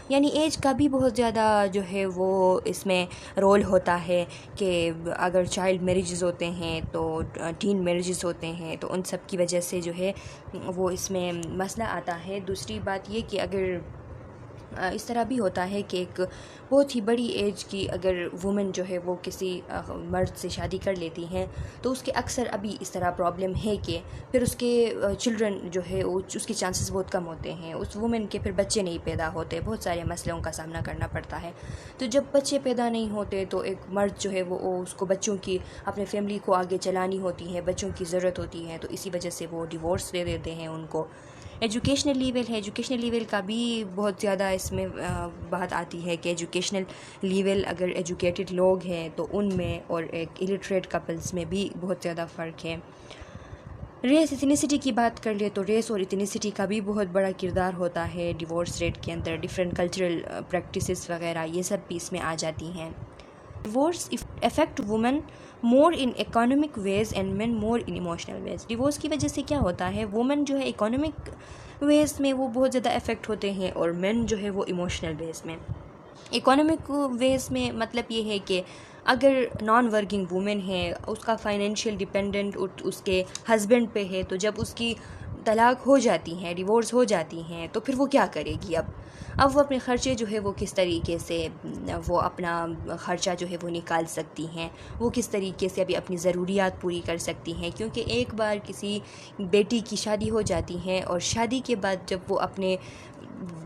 یعنی ایج کا بھی بہت زیادہ جو ہے وہ اس میں رول ہوتا ہے کہ اگر چائلڈ میریجز ہوتے ہیں تو ٹین میریجز ہوتے ہیں، تو ان سب کی وجہ سے جو ہے وہ اس میں مسئلہ آتا ہے۔ دوسری بات یہ کہ اگر اس طرح بھی ہوتا ہے کہ ایک بہت ہی بڑی ایج کی اگر وومن جو ہے وہ کسی مرد سے شادی کر لیتی ہیں تو اس کے اکثر ابھی اس طرح پرابلم ہے کہ پھر اس کے چلڈرن جو ہے اس کے چانسز بہت کم ہوتے ہیں، اس وومن کے پھر بچے نہیں پیدا ہوتے، بہت سارے مسئلوں کا سامنا کرنا پڑتا ہے۔ تو جب بچے پیدا نہیں ہوتے تو ایک مرد جو ہے وہ اس کو بچوں کی اپنے فیملی کو آگے چلانی ہوتی ہے، بچوں کی ضرورت ہوتی ہے، تو اسی وجہ سے وہ ڈیورس دے دیتے ہیں ان کو۔ ایجوکیشنل لیول ہے، ایجوکیشنل لیول کا بھی بہت زیادہ اس میں بات آتی ہے کہ ایجوکیشنل لیول اگر ایجوکیٹڈ لوگ ہیں تو ان میں اور ایک الٹریٹ کپلز میں بھی بہت زیادہ فرق ہے۔ ریس ایتھنیسٹی کی بات کر لے تو ریس اور ایتھنیسٹی کا بھی بہت بڑا کردار ہوتا ہے ڈیورس ریٹ کے اندر، ڈفرینٹ کلچرل پریکٹسز وغیرہ یہ سب بھی اس میں آ جاتی ہیں۔ Divorce affect women more in economic ways and men more in emotional ways. Divorce کی وجہ سے کیا ہوتا ہے، وومن جو ہے اکنامک ویز میں وہ بہت زیادہ افیکٹ ہوتے ہیں اور مین جو ہے وہ ایموشنل ویز میں۔ اکنامک ویز میں مطلب یہ ہے کہ اگر نان ورکنگ وومن ہے، اس کا فائنینشیل ڈپینڈنٹ اس کے ہسبینڈ پہ ہے، تو جب اس کی طلاق ہو جاتی ہیں، ڈیورس ہو جاتی ہیں، تو پھر وہ کیا کرے گی؟ اب وہ اپنے خرچے جو ہے وہ کس طریقے سے وہ اپنا خرچہ جو ہے وہ نکال سکتی ہیں، وہ کس طریقے سے ابھی اپنی ضروریات پوری کر سکتی ہیں، کیونکہ ایک بار کسی بیٹی کی شادی ہو جاتی ہے اور شادی کے بعد جب وہ اپنے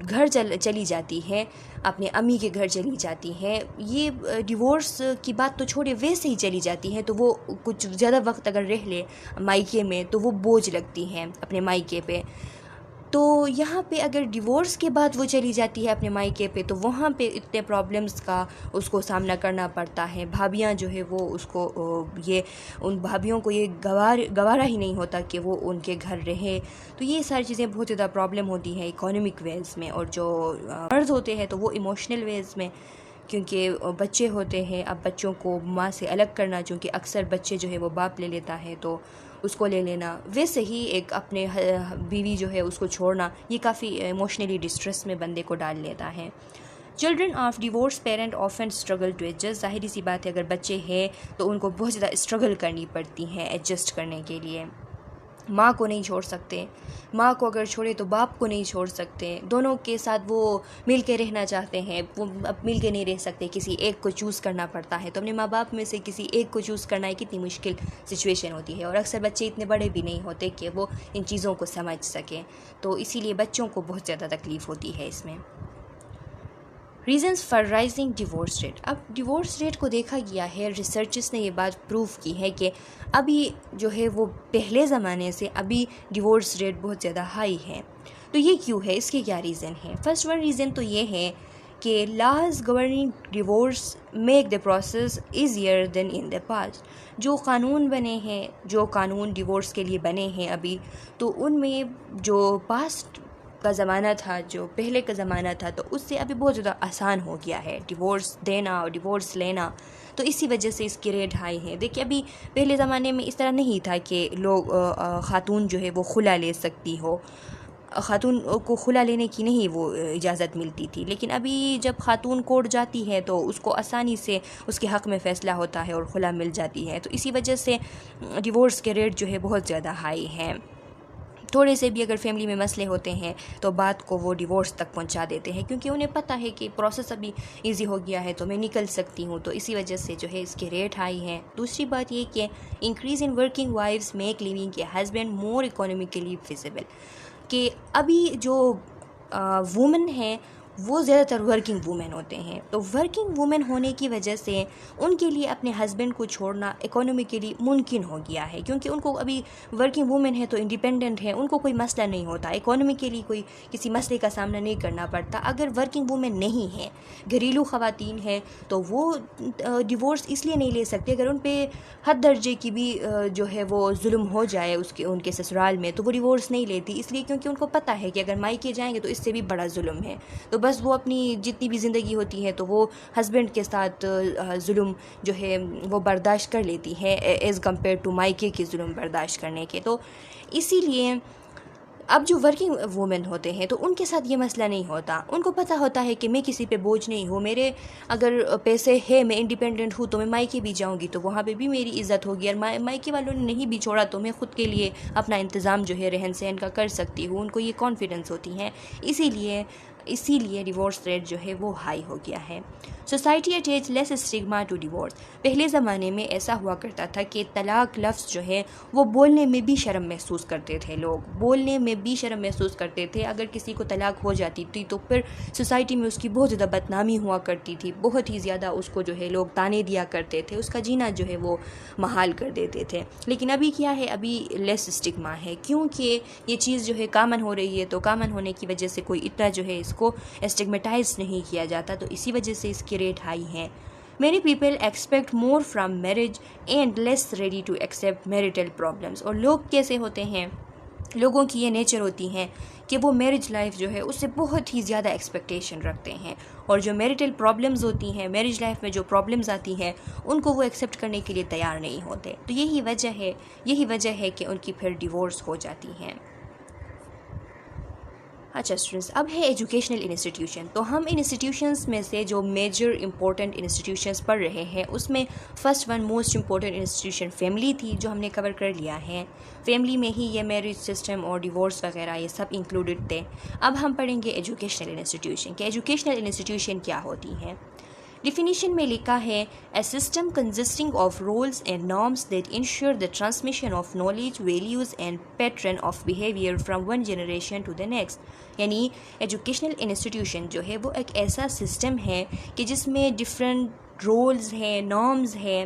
گھر چلی جاتی ہے، اپنے امی کے گھر چلی جاتی ہے، یہ ڈیورس کی بات تو چھوڑے ویسے ہی چلی جاتی ہے، تو وہ کچھ زیادہ وقت اگر رہ لے مائکے میں تو وہ بوجھ لگتی ہیں اپنے مائکے پہ۔ تو یہاں پہ اگر ڈیورس کے بعد وہ چلی جاتی ہے اپنے مائکے پہ تو وہاں پہ اتنے پرابلمس کا اس کو سامنا کرنا پڑتا ہے، بھابیاں جو ہے وہ اس کو ان بھابیوں کو یہ گوارا ہی نہیں ہوتا کہ وہ ان کے گھر رہے، تو یہ ساری چیزیں بہت زیادہ پرابلم ہوتی ہیں اکنامک ویز میں۔ اور جو مرد ہوتے ہیں تو وہ ایموشنل ویز میں، کیونکہ بچے ہوتے ہیں، اب بچوں کو ماں سے الگ کرنا، چونکہ اکثر بچے جو ہے وہ باپ لے لیتا ہے تو اس کو لے لینا، ویسے ہی ایک اپنے بیوی جو ہے اس کو چھوڑنا، یہ کافی ایموشنلی ڈسٹریس میں بندے کو ڈال لیتا ہے۔ Children of divorce parent often struggle to adjust. ظاہری سی بات ہے اگر بچے ہیں تو ان کو بہت زیادہ اسٹرگل کرنی پڑتی ہے ایڈجسٹ کرنے کے لیے۔ ماں کو نہیں چھوڑ سکتے، ماں کو اگر چھوڑے تو باپ کو نہیں چھوڑ سکتے، دونوں کے ساتھ وہ مل کے رہنا چاہتے ہیں، وہ اب مل کے نہیں رہ سکتے، کسی ایک کو چوز کرنا پڑتا ہے، تو اپنے ماں باپ میں سے کسی ایک کو چوز کرنا ایک کتنی مشکل سچویشن ہوتی ہے، اور اکثر بچے اتنے بڑے بھی نہیں ہوتے کہ وہ ان چیزوں کو سمجھ سکیں، تو اسی لیے بچوں کو بہت زیادہ تکلیف ہوتی ہے اس میں۔ Reasons for rising divorce rate. اب ڈیورس ریٹ کو دیکھا گیا ہے، ریسرچز نے یہ بات پروف کی ہے کہ ابھی جو ہے وہ پہلے زمانے سے ابھی ڈیورس ریٹ بہت زیادہ ہائی ہے۔ تو یہ کیوں ہے، اس کے کیا ریزن ہے؟ فرسٹ ون ریزن تو یہ ہے کہ laws governing divorce make the process easier than in the past. جو قانون بنے ہیں، جو قانون ڈیورس کے لیے بنے ہیں ابھی، تو ان میں جو پاسٹ کا زمانہ تھا، جو پہلے کا زمانہ تھا، تو اس سے ابھی بہت زیادہ آسان ہو گیا ہے ڈیورس دینا اور ڈیورس لینا، تو اسی وجہ سے اس کی ریٹ ہائی ہے۔ دیکھیے ابھی پہلے زمانے میں اس طرح نہیں تھا کہ لوگ خاتون جو ہے وہ خلا لے سکتی ہو، خاتون کو خلا لینے کی نہیں وہ اجازت ملتی تھی، لیکن ابھی جب خاتون کورٹ جاتی ہے تو اس کو آسانی سے اس کے حق میں فیصلہ ہوتا ہے اور خلا مل جاتی ہے، تو اسی وجہ سے ڈیورس کے ریٹ جو ہے بہت زیادہ ہائی ہیں۔ تھوڑے سے بھی اگر فیملی میں مسئلے ہوتے ہیں تو بات کو وہ ڈیورس تک پہنچا دیتے ہیں، کیونکہ انہیں پتہ ہے کہ پروسیس ابھی ایزی ہو گیا ہے تو میں نکل سکتی ہوں، تو اسی وجہ سے جو ہے اس کے ریٹ ہائی ہیں۔ دوسری بات یہ کہ increase in working wives make leaving کے ہسبینڈ مور اکنامیکلی فیزیبل، کہ ابھی جو وومن ہیں وہ زیادہ تر ورکنگ وومن ہوتے ہیں، تو ورکنگ وومن ہونے کی وجہ سے ان کے لیے اپنے ہسبینڈ کو چھوڑنا اکانومیکلی ممکن ہو گیا ہے، کیونکہ ان کو ابھی ورکنگ وومن ہے تو انڈیپینڈنٹ ہے، ان کو کوئی مسئلہ نہیں ہوتا، اکانومیکلی کوئی کسی مسئلے کا سامنا نہیں کرنا پڑتا۔ اگر ورکنگ وومن نہیں ہے، گھریلو خواتین ہیں، تو وہ ڈیورس اس لیے نہیں لے سکتے اگر ان پہ حد درجے کی بھی جو ہے وہ ظلم ہو جائے ان کے سسرال میں، تو وہ ڈیورس نہیں لیتی، اس لیے کیونکہ ان کو پتہ ہے کہ اگر مائکے جائیں گے تو اس سے بھی بڑا ظلم ہے، تو بس وہ اپنی جتنی بھی زندگی ہوتی ہے تو وہ ہسبینڈ کے ساتھ ظلم جو ہے وہ برداشت کر لیتی ہے ایز کمپیئر ٹو مائکے کے ظلم برداشت کرنے کے۔ تو اسی لیے اب جو ورکنگ وومن ہوتے ہیں تو ان کے ساتھ یہ مسئلہ نہیں ہوتا، ان کو پتہ ہوتا ہے کہ میں کسی پہ بوجھ نہیں ہوں، میرے اگر پیسے ہے، میں انڈیپینڈنٹ ہوں، تو میں مائکے بھی جاؤں گی تو وہاں پہ بھی میری عزت ہوگی، اور مائکے والوں نے نہیں بھی چھوڑا تو میں خود کے لیے اپنا انتظام جو ہے رہن سہن کا کر سکتی ہوں، ان کو یہ کانفیڈنس ہوتی ہے، اسی لیے ڈیورس ریٹ جو ہے وہ ہائی ہو گیا ہے۔ Society attach less stigma to divorce. پہلے زمانے میں ایسا ہوا کرتا تھا کہ طلاق لفظ جو ہے وہ بولنے میں بھی شرم محسوس کرتے تھے، لوگ بولنے میں بھی شرم محسوس کرتے تھے، اگر کسی کو طلاق ہو جاتی تھی تو پھر سوسائٹی میں اس کی بہت زیادہ بدنامی ہوا کرتی تھی، بہت ہی زیادہ اس کو جو ہے لوگ طعنے دیا کرتے تھے، اس کا جینا جو ہے وہ محال کر دیتے تھے۔ لیکن ابھی کیا ہے، ابھی لیس اسٹگما ہے، کیونکہ یہ چیز جو ہے کامن ہو رہی ہے، تو کامن ہونے کی وجہ سے کوئی اتنا جو ہے اس کو اسٹگمیٹائز نہیں کیا جاتا، تو اسی وجہ سے اس کی ریٹ ہائی ہے۔ Many people expect more from marriage and less ready to accept marital problems۔ اور لوگ کیسے ہوتے ہیں، لوگوں کی یہ نیچر ہوتی ہے کہ وہ میرج لائف جو ہے اس سے بہت ہی زیادہ ایکسپیکٹیشن رکھتے ہیں، اور جو میریٹل پرابلمز ہوتی ہیں، میرج لائف میں جو پرابلمز آتی ہیں ان کو وہ ایکسیپٹ کرنے کے لیے تیار نہیں ہوتے، تو یہی وجہ ہے کہ ان کی پھر ڈیورس ہو جاتی ہیں۔ اچھا اسٹوڈنٹس، اب ہے ایجوکیشنل انسٹیٹیوشن، تو ہم ان انسٹیٹیوشنس میں سے جو میجر امپورٹنٹ انسٹیٹیوشنس پڑھ رہے ہیں اس میں first one most important institution family تھی، جو ہم نے کور کر لیا ہے، فیملی میں ہی یہ میرج سسٹم اور ڈیورس وغیرہ یہ سب انکلوڈڈ تھے۔ اب ہم پڑھیں گے ایجوکیشنل انسٹیٹیوشن کہ ایجوکیشنل انسٹیٹیوشن کیا ہوتی ہیں۔ ڈیفینیشن میں لکھا ہے a system consisting of rules and norms that ensure the transmission of knowledge, values and pattern of behaviour from one generation to the next. یعنی ایجوکیشنل انسٹیٹیوشن جو ہے وہ ایک ایسا سسٹم ہے کہ جس میں ڈفرینٹ رولز ہیں، نارمز ہیں،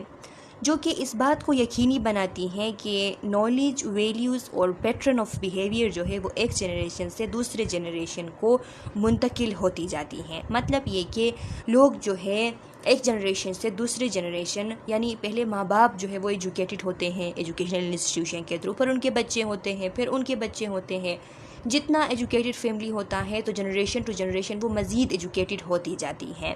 جو کہ اس بات کو یقینی بناتی ہیں کہ نالج، ویلیوز اور پیٹرن آف بیہیویئر جو ہے وہ ایک جنریشن سے دوسرے جنریشن کو منتقل ہوتی جاتی ہیں۔ مطلب یہ کہ لوگ جو ہے ایک جنریشن سے دوسری جنریشن، یعنی پہلے ماں باپ جو ہے وہ ایجوکیٹڈ ہوتے ہیں ایجوکیشنل انسٹیٹیوشن کے تھرو، پھر ان کے بچے ہوتے ہیں، پھر ان کے بچے ہوتے ہیں، جتنا ایجوکیٹڈ فیملی ہوتا ہے تو جنریشن ٹو جنریشن وہ مزید ایجوکیٹڈ ہوتی جاتی ہے۔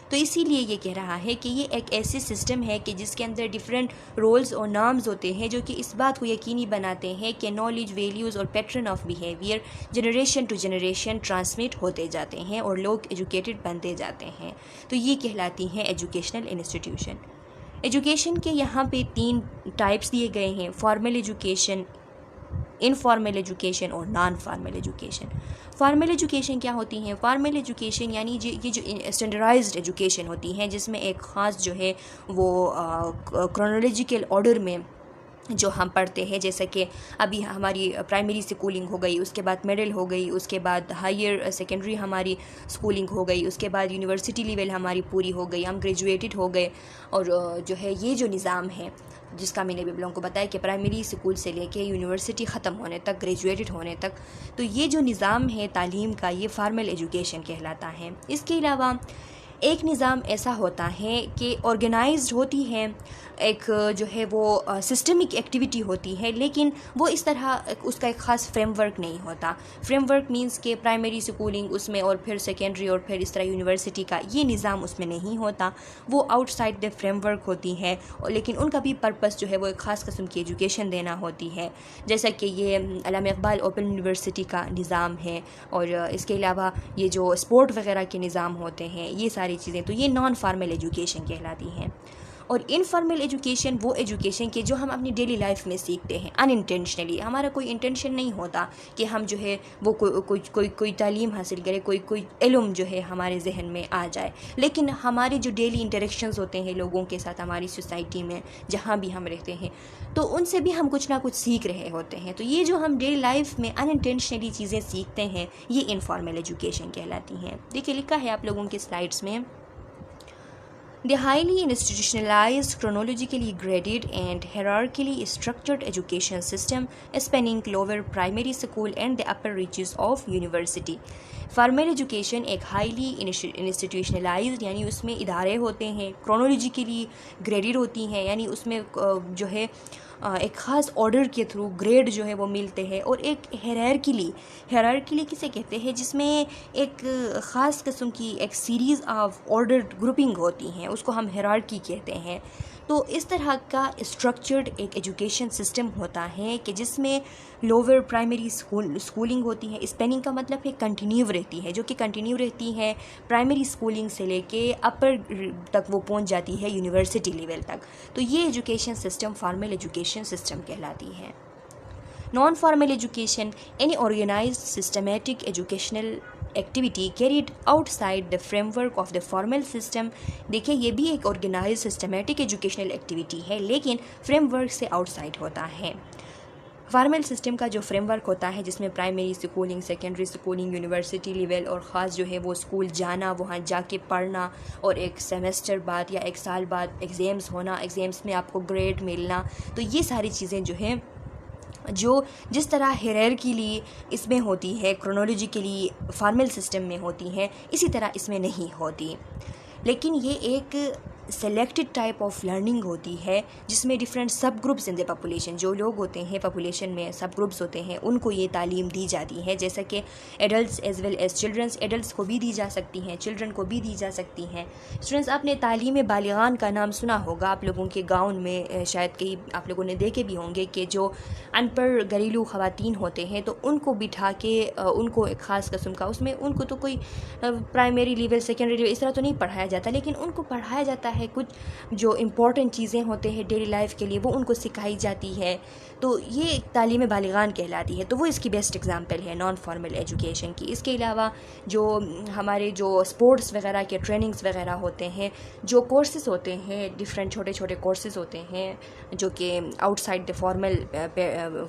تو اسی لیے یہ کہہ رہا ہے کہ یہ ایک ایسی سسٹم ہے کہ جس کے اندر ڈفرینٹ رولز اور نارمز ہوتے ہیں جو کہ اس بات کو یقینی بناتے ہیں کہ نالج، ویلیوز اور pattern of behaviour generation to generation transmit ہوتے جاتے ہیں اور لوگ ایجوکیٹڈ بنتے جاتے ہیں، تو یہ کہلاتی ہیں ایجوکیشنل انسٹیٹیوشن۔ ایجوکیشن کے یہاں پہ 3 ٹائپس دیے گئے ہیں، فارمل ایجوکیشن، انفارمل ایجوکیشن اور non formal education. Formal education کیا ہوتی ہیں؟ فارمل ایجوکیشن یعنی یہ جو اسٹینڈرڈائزڈ ایجوکیشن ہوتی ہیں، جس میں ایک خاص جو ہے وہ کرونالوجیکل آرڈر میں جو ہم پڑھتے ہیں، جیسا کہ ابھی ہماری پرائمری سکولنگ ہو گئی، اس کے بعد مڈل ہو گئی، اس کے بعد ہائر سیکنڈری ہماری سکولنگ ہو گئی، اس کے بعد یونیورسٹی لیول ہماری پوری ہو گئی، ہم گریجویٹڈ ہو گئے، اور جو ہے یہ جو نظام ہے جس کا میں نے بھی لوگوں کو بتایا کہ پرائمری اسکول سے لے کے یونیورسٹی ختم ہونے تک، گریجویٹڈ ہونے تک، تو یہ جو نظام ہے تعلیم کا یہ فارمل ایجوکیشن کہلاتا ہے۔ اس کے علاوہ ایک نظام ایسا ہوتا ہے کہ آرگنائزڈ ہوتی ہے، ایک جو ہے وہ سسٹمک ایکٹیویٹی ہوتی ہے، لیکن وہ اس طرح اس کا ایک خاص فریم ورک نہیں ہوتا۔ فریم ورک مینس کہ پرائمری سکولنگ اس میں اور پھر سیکنڈری اور پھر اس طرح یونیورسٹی کا یہ نظام اس میں نہیں ہوتا، وہ out side the frame work ہوتی ہے، لیکن ان کا بھی پرپس جو ہے وہ ایک خاص قسم کی ایجوکیشن دینا ہوتی ہے، جیسا کہ یہ علامہ اقبال اوپن یونیورسٹی کا نظام ہے، اور اس کے علاوہ یہ جو اسپورٹ وغیرہ کے نظام ہوتے ہیں، یہ ساری چیزیں، تو یہ نان فارمل ایجوکیشن کہلاتی ہیں۔ اور انفارمل ایجوکیشن وہ ایجوکیشن کے جو ہم اپنی ڈیلی لائف میں سیکھتے ہیں ان انٹینشنلی. ہمارا کوئی انٹینشن نہیں ہوتا کہ ہم جو ہے وہ کوئی تعلیم حاصل کرے, کوئی علم جو ہے ہمارے ذہن میں آ جائے, لیکن ہمارے جو ڈیلی انٹریکشنز ہوتے ہیں لوگوں کے ساتھ ہماری سوسائٹی میں جہاں بھی ہم رہتے ہیں, تو ان سے بھی ہم کچھ نہ کچھ سیکھ رہے ہوتے ہیں. تو یہ جو ہم ڈیلی لائف میں ان انٹینشنلی چیزیں سیکھتے ہیں یہ انفارمل ایجوکیشن کہلاتی ہیں. دیکھیے لکھا ہے آپ لوگوں کے سلائڈس میں, The highly institutionalized, chronologically graded and hierarchically structured education system spanning lower primary school and the upper reaches of university. Formal education ایک ہائیلی انسٹیٹیوشنلائزڈ یعنی اس میں ادارے ہوتے ہیں, کرونولوجیکلی گریڈڈ ہوتی ہیں یعنی اس میں جو ہے ایک خاص آرڈر کے تھرو گریڈ جو ہے وہ ملتے ہیں, اور ایک ہیرارکیلی کسے کہتے ہیں جس میں ایک خاص قسم کی ایک سیریز آف آرڈرڈ گروپنگ ہوتی ہیں, اس کو ہم ہیرارکی کہتے ہیں. تو اس طرح کا اسٹرکچرڈ ایک ایجوکیشن سسٹم ہوتا ہے کہ جس میں لوور پرائمری اسکولنگ ہوتی ہے. اسپیننگ کا مطلب ہے کنٹینیو رہتی ہے, جو کہ کنٹینیو رہتی ہے پرائمری اسکولنگ سے لے کے اپر تک وہ پہنچ جاتی ہے یونیورسٹی لیول تک. تو یہ education system formal education system کہلاتی ہے. Non formal education any organized systematic educational activity carried outside the framework of the formal system. دیکھیں یہ بھی ایک آرگنائز سسٹمیٹک ایجوکیشنل ایکٹیویٹی ہے لیکن فریم ورک سے آؤٹ سائڈ ہوتا ہے. فارمل سسٹم کا جو فریم ورک ہوتا ہے جس میں primary schooling, secondary schooling, university level اور خاص جو ہے وہ اسکول جانا, وہاں جا کے پڑھنا, اور ایک سیمسٹر بعد یا ایک سال بعد ایگزامس ہونا, ایگزامس میں آپ کو گریڈ ملنا. تو یہ ساری چیزیں جو ہیں جو جس طرح ہیرارکیلی اس میں ہوتی ہے, کرونولوجیکلی فارمل سسٹم میں ہوتی ہیں, اسی طرح اس میں نہیں ہوتی. لیکن یہ ایک سلیکٹڈ ٹائپ آف لرننگ ہوتی ہے جس میں different sub groups in the population, جو لوگ ہوتے ہیں پاپولیشن میں سب گروپس ہوتے ہیں ان کو یہ تعلیم دی جاتی ہے, جیسا کہ adults as well as childrens. Adults کو بھی دی جا سکتی ہیں, چلڈرن کو بھی دی جا سکتی ہیں. اسٹوڈنٹس آپ نے تعلیم بالغان کا نام سنا ہوگا, آپ لوگوں کے گاؤں میں شاید کہیں آپ لوگوں نے دیکھے بھی ہوں گے کہ جو ان پڑھ گھریلو خواتین ہوتے ہیں تو ان کو بٹھا کے ان کو ایک خاص قسم کا, اس میں ان کو تو کوئی پرائمری لیول سیکنڈری لیول اس طرح تو نہیں پڑھایا جاتا, لیکن ان کو پڑھایا جاتا ہے کچھ جو امپورٹنٹ چیزیں ہوتے ہیں ڈیلی لائف کے لیے وہ ان کو سکھائی جاتی ہے. تو یہ ایک تعلیم بالغان کہلاتی ہے. تو وہ اس کی بیسٹ ایگزامپل ہے نان فارمل ایجوکیشن کی. اس کے علاوہ جو ہمارے جو اسپورٹس وغیرہ کے ٹریننگز وغیرہ ہوتے ہیں, جو کورسز ہوتے ہیں, ڈفرینٹ چھوٹے چھوٹے کورسز ہوتے ہیں جو کہ آؤٹ سائڈ دا فارمل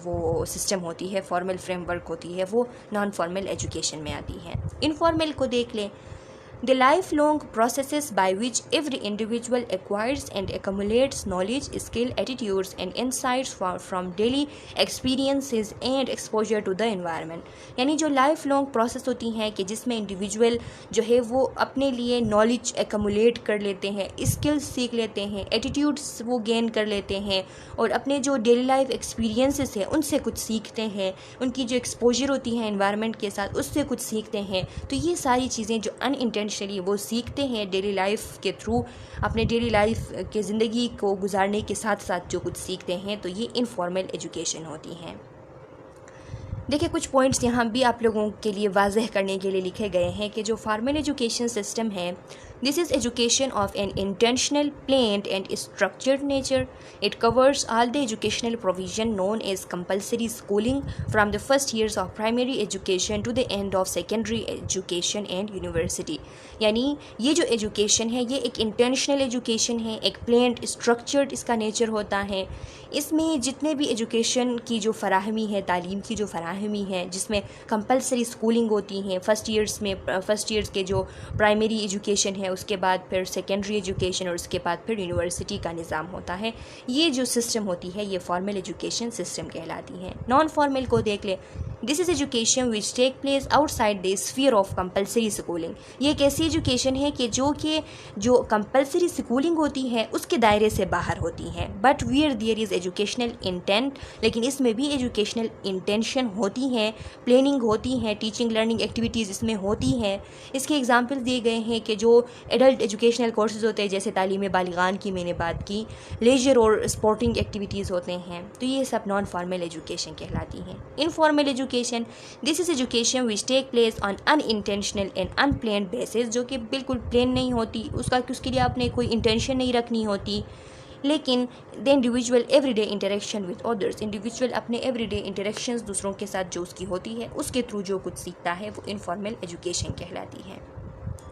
وہ سسٹم ہوتی ہے, فارمل فریم ورک ہوتی ہے, وہ نان فارمل ایجوکیشن میں آتی ہے. انفارمل کو دیکھ لیں, the lifelong processes by which every individual acquires and accumulates knowledge, skill, attitudes and insights from daily experiences and exposure to the environment. یعنی جو لائف لانگ پروسیس ہوتی ہیں کہ جس میں انڈیویجول جو ہے وہ اپنے لیے نالج ایکومولیٹ کر لیتے ہیں, اسکلز سیکھ لیتے ہیں, ایٹیٹیوڈس وہ گین کر لیتے ہیں, اور اپنے جو ڈیلی لائف ایکسپیرینسز ہیں ان سے کچھ سیکھتے ہیں, ان کی جو ایکسپوجر ہوتی ہے انوائرمنٹ کے ساتھ اس سے کچھ سیکھتے ہیں. تو یہ ساری چیزیں جو ان انٹینشنلی وہ سیکھتے ہیں ڈیلی لائف کے تھرو, اپنے ڈیلی لائف کے زندگی کو گزارنے کے ساتھ ساتھ جو کچھ سیکھتے ہیں, تو یہ انفارمل ایجوکیشن ہوتی ہیں. دیکھیں کچھ پوائنٹس یہاں بھی آپ لوگوں کے لیے واضح کرنے کے لیے لکھے گئے ہیں کہ جو فارمل ایجوکیشن سسٹم ہے, this is education of an intentional, planned and structured nature. It covers all the educational provision known as compulsory schooling from the first years of primary education to the end of secondary education and university. یعنی یہ جو education ہے یہ ایک intentional education ہے, ایک planned structured اس کا nature ہوتا ہے. اس میں جتنے بھی ایجوکیشن کی جو فراہمی ہے, تعلیم کی جو فراہمی ہے, جس میں کمپلسری اسکولنگ ہوتی ہیں فرسٹ ایئرس کے جو پرائمری ایجوکیشن ہے, اس کے بعد پھر سیکنڈری ایجوکیشن, اور اس کے بعد پھر یونیورسٹی کا نظام ہوتا ہے. یہ جو سسٹم ہوتی ہے یہ فارمل ایجوکیشن سسٹم کہلاتی ہے. نان فارمل کو دیکھ لیں, this is education which take place outside the sphere of compulsory schooling. یہ ایک ایسی ایجوکیشن ہے کہ جو کمپلسری اسکولنگ ہوتی ہے اس کے دائرے سے باہر ہوتی ہے, but where there is educational intent. لیکن اس میں بھی ایجوکیشنل انٹینشن ہوتی ہیں, پلاننگ ہوتی ہیں, ٹیچنگ لرننگ ایکٹیویٹیز اس میں ہوتی ہیں. اس کے ایگزامپل دیے گئے ہیں کہ جو ایڈلٹ ایجوکیشنل کورسز ہوتے ہیں جیسے تعلیم بالغان کی میں نے بات کی, لیجر اور اسپورٹنگ ایکٹیویٹیز ہوتے ہیں, تو یہ سب نان فارمل ایجوکیشن کہلاتی ہیں. Informal education education. This is education which take place on unintentional and unplanned basis, جو کہ بالکل پلین نہیں ہوتی، اس کے لیے آپ نے کوئی انٹینشن نہیں رکھنی ہوتی، لیکن the individual everyday interaction with others, individual اپنے ایوری ڈے انٹریکشنز دوسروں کے ساتھ جو اس کی ہوتی ہے اس کے تھرو جو کچھ سیکھتا ہے وہ انفارمل ایجوکیشن کہلاتی ہے.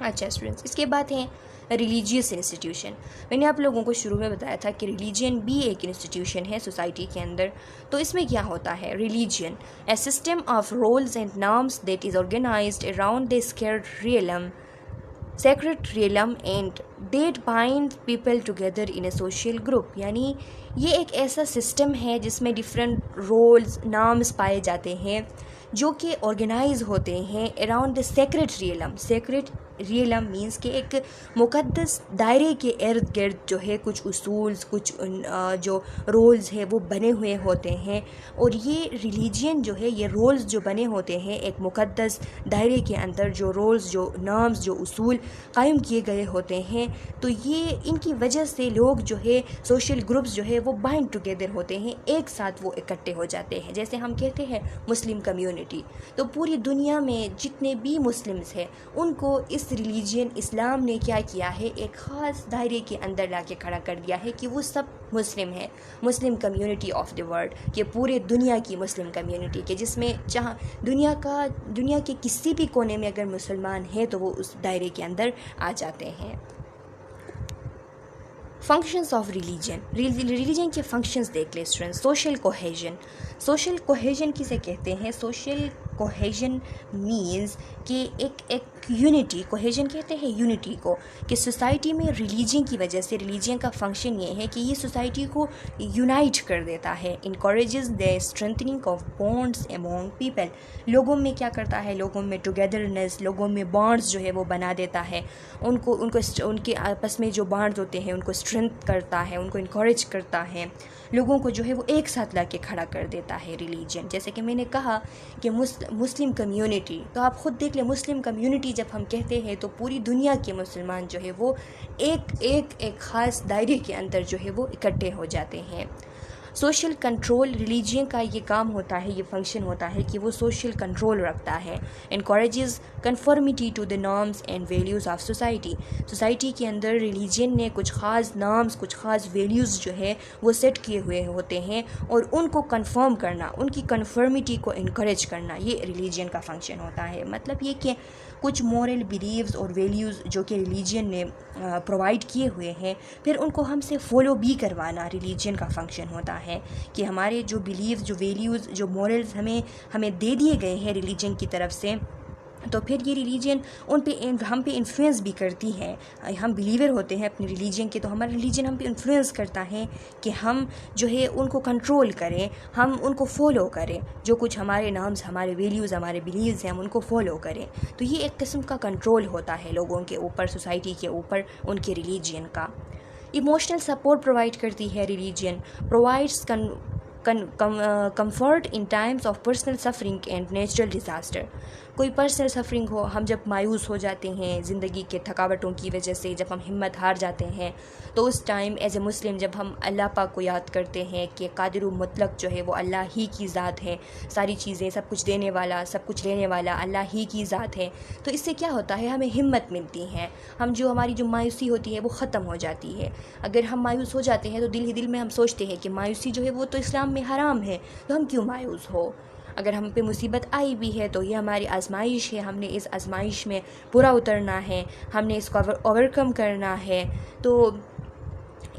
اچھا اسٹوڈنٹس، اس کے بعد ہے ریلیجیس انسٹیٹیوشن. میں نے آپ لوگوں کو شروع میں بتایا تھا کہ ریلیجین بھی ایک انسٹیٹیوشن ہے سوسائٹی کے اندر. تو اس میں کیا ہوتا ہے؟ Religion a system of rules and norms that is organized around the sacred realm and that bind people together in a social group. یعنی یہ ایک ایسا سسٹم ہے جس میں ڈفرینٹ رولز نامز پائے جاتے ہیں جو کہ آرگنائز ہوتے ہیں around the sacred realm. Sacred realm means کہ ایک مقدس دائرے کے ارد گرد جو ہے کچھ اصولز، کچھ جو رولز ہیں وہ بنے ہوئے ہوتے ہیں، اور یہ ریلیجین جو ہے یہ رولز جو بنے ہوتے ہیں ایک مقدس دائرے کے اندر، جو رولز، جو نامز، جو اصول قائم کیے گئے ہوتے ہیں، تو یہ ان کی وجہ سے لوگ جو ہے سوشل گروپس جو ہے وہ بائنڈ ٹوگیدر ہوتے ہیں، ایک ساتھ وہ اکٹھے ہو جاتے ہیں. جیسے ہم کہتے ہیں مسلم کمیونٹی، تو پوری دنیا میں جتنے بھی مسلمز ہیں ان کو اس ریلیجین اسلام نے کیا کیا ہے، ایک خاص دائرے کے اندر لا کے کھڑا کر دیا ہے کہ وہ سب مسلم ہیں. مسلم کمیونٹی آف دی ورلڈ، کہ پورے دنیا کی مسلم کمیونٹی، کہ جس میں جہاں دنیا کے کسی بھی کونے میں اگر مسلمان ہیں تو وہ اس دائرے کے اندر آ جاتے ہیں. Functions of religion. ریلیجن کے فنکشنز دیکھ لیں students. Social cohesion. Social cohesion کسے کہتے ہیں؟ سوشل کوہیژن مینز کہ ایک یونٹی. کوہیژن کہتے ہیں یونٹی کو، کہ سوسائٹی میں ریلیجن کی وجہ سے، ریلیجن کا فنکشن یہ ہے کہ یہ سوسائٹی کو یونائٹ کر دیتا ہے. انکوریجز دا اسٹرینتھننگ آف بانڈس امونگ پیپل. لوگوں میں کیا کرتا ہے؟ لوگوں میں ٹوگیدرنیس، لوگوں میں بانڈس جو ہے وہ بنا دیتا ہے. ان کے آپس میں جو بانڈز ہوتے ہیں ان کو اسٹرینتھ کرتا ہے، ان کو انکوریج کرتا ہے، لوگوں کو جو ہے وہ ایک ساتھ لا کے کھڑا کر دیتا ہے ریلیجن. جیسے کہ میں نے کہا کہ مسلم کمیونٹی، تو آپ خود دیکھ لیں مسلم کمیونٹی جب ہم کہتے ہیں تو پوری دنیا کے مسلمان جو ہے وہ ایک خاص دائرے کے اندر جو ہے وہ اکٹھے ہو جاتے ہیں. Social control. ریلیجین کا یہ کام ہوتا ہے، یہ فنکشن ہوتا ہے کہ وہ سوشل کنٹرول رکھتا ہے. Encourages conformity to the norms and values of society. Society کے اندر ریلیجین نے کچھ خاص نارمس، کچھ خاص ویلیوز جو ہے وہ سیٹ کیے ہوئے ہوتے ہیں، اور ان کو کنفرم کرنا، ان کی کنفرمیٹی کو انکریج کرنا، یہ ریلیجین کا فنکشن ہوتا ہے. مطلب یہ کہ کچھ مورل بیلیوز اور ویلیوز جو کہ ریلیجین نے پرووائڈ کیے ہوئے ہیں، پھر ان کو ہم سے فالو بھی کروانا ریلیجین کا فنکشن ہوتا ہے. کہ ہمارے جو بیلیوز، جو ویلیوز، جو مورلز ہمیں دے دیے گئے ہیں ریلیجن کی طرف سے، تو پھر یہ ریلیجن ہم پہ انفلوئنس بھی کرتی ہے. ہم بلیور ہوتے ہیں اپنے ریلیجن کے، تو ہمارا ریلیجن ہم پہ انفلوئنس کرتا ہے کہ ہم جو ہے ان کو کنٹرول کریں، ہم ان کو فالو کریں، جو کچھ ہمارے نامز، ہمارے ویلیوز، ہمارے بلیوز ہیں ہم ان کو فالو کریں. تو یہ ایک قسم کا کنٹرول ہوتا ہے لوگوں کے اوپر، سوسائٹی کے اوپر ان کے ریلیجن کا. ایموشنل سپورٹ پرووائڈ کرتی ہے religion. Provides comfort in Times of personal suffering and natural disaster. کوئی پرسنل سفرنگ ہو، ہم جب مایوس ہو جاتے ہیں زندگی کے تھکاوٹوں کی وجہ سے، جب ہم ہمت ہار جاتے ہیں، تو اس ٹائم ایز اے مسلم جب ہم اللہ پاک کو یاد کرتے ہیں کہ قادر و مطلق جو ہے وہ اللہ ہی کی ذات ہے، ساری چیزیں، سب کچھ دینے والا، سب کچھ لینے والا اللہ ہی کی ذات ہے، تو اس سے کیا ہوتا ہے؟ ہمیں ہمت ملتی ہے. ہماری جو مایوسی ہوتی ہے وہ ختم ہو جاتی ہے. اگر ہم مایوس ہو جاتے ہیں تو دل ہی دل میں ہم سوچتے ہیں کہ مایوسی جو ہے وہ تو اسلام میں حرام ہے، تو ہم کیوں مایوس ہو؟ اگر ہم پہ مصیبت آئی بھی ہے تو یہ ہماری آزمائش ہے، ہم نے اس آزمائش میں پورا اترنا ہے، ہم نے اس کو اوورکم کرنا ہے. تو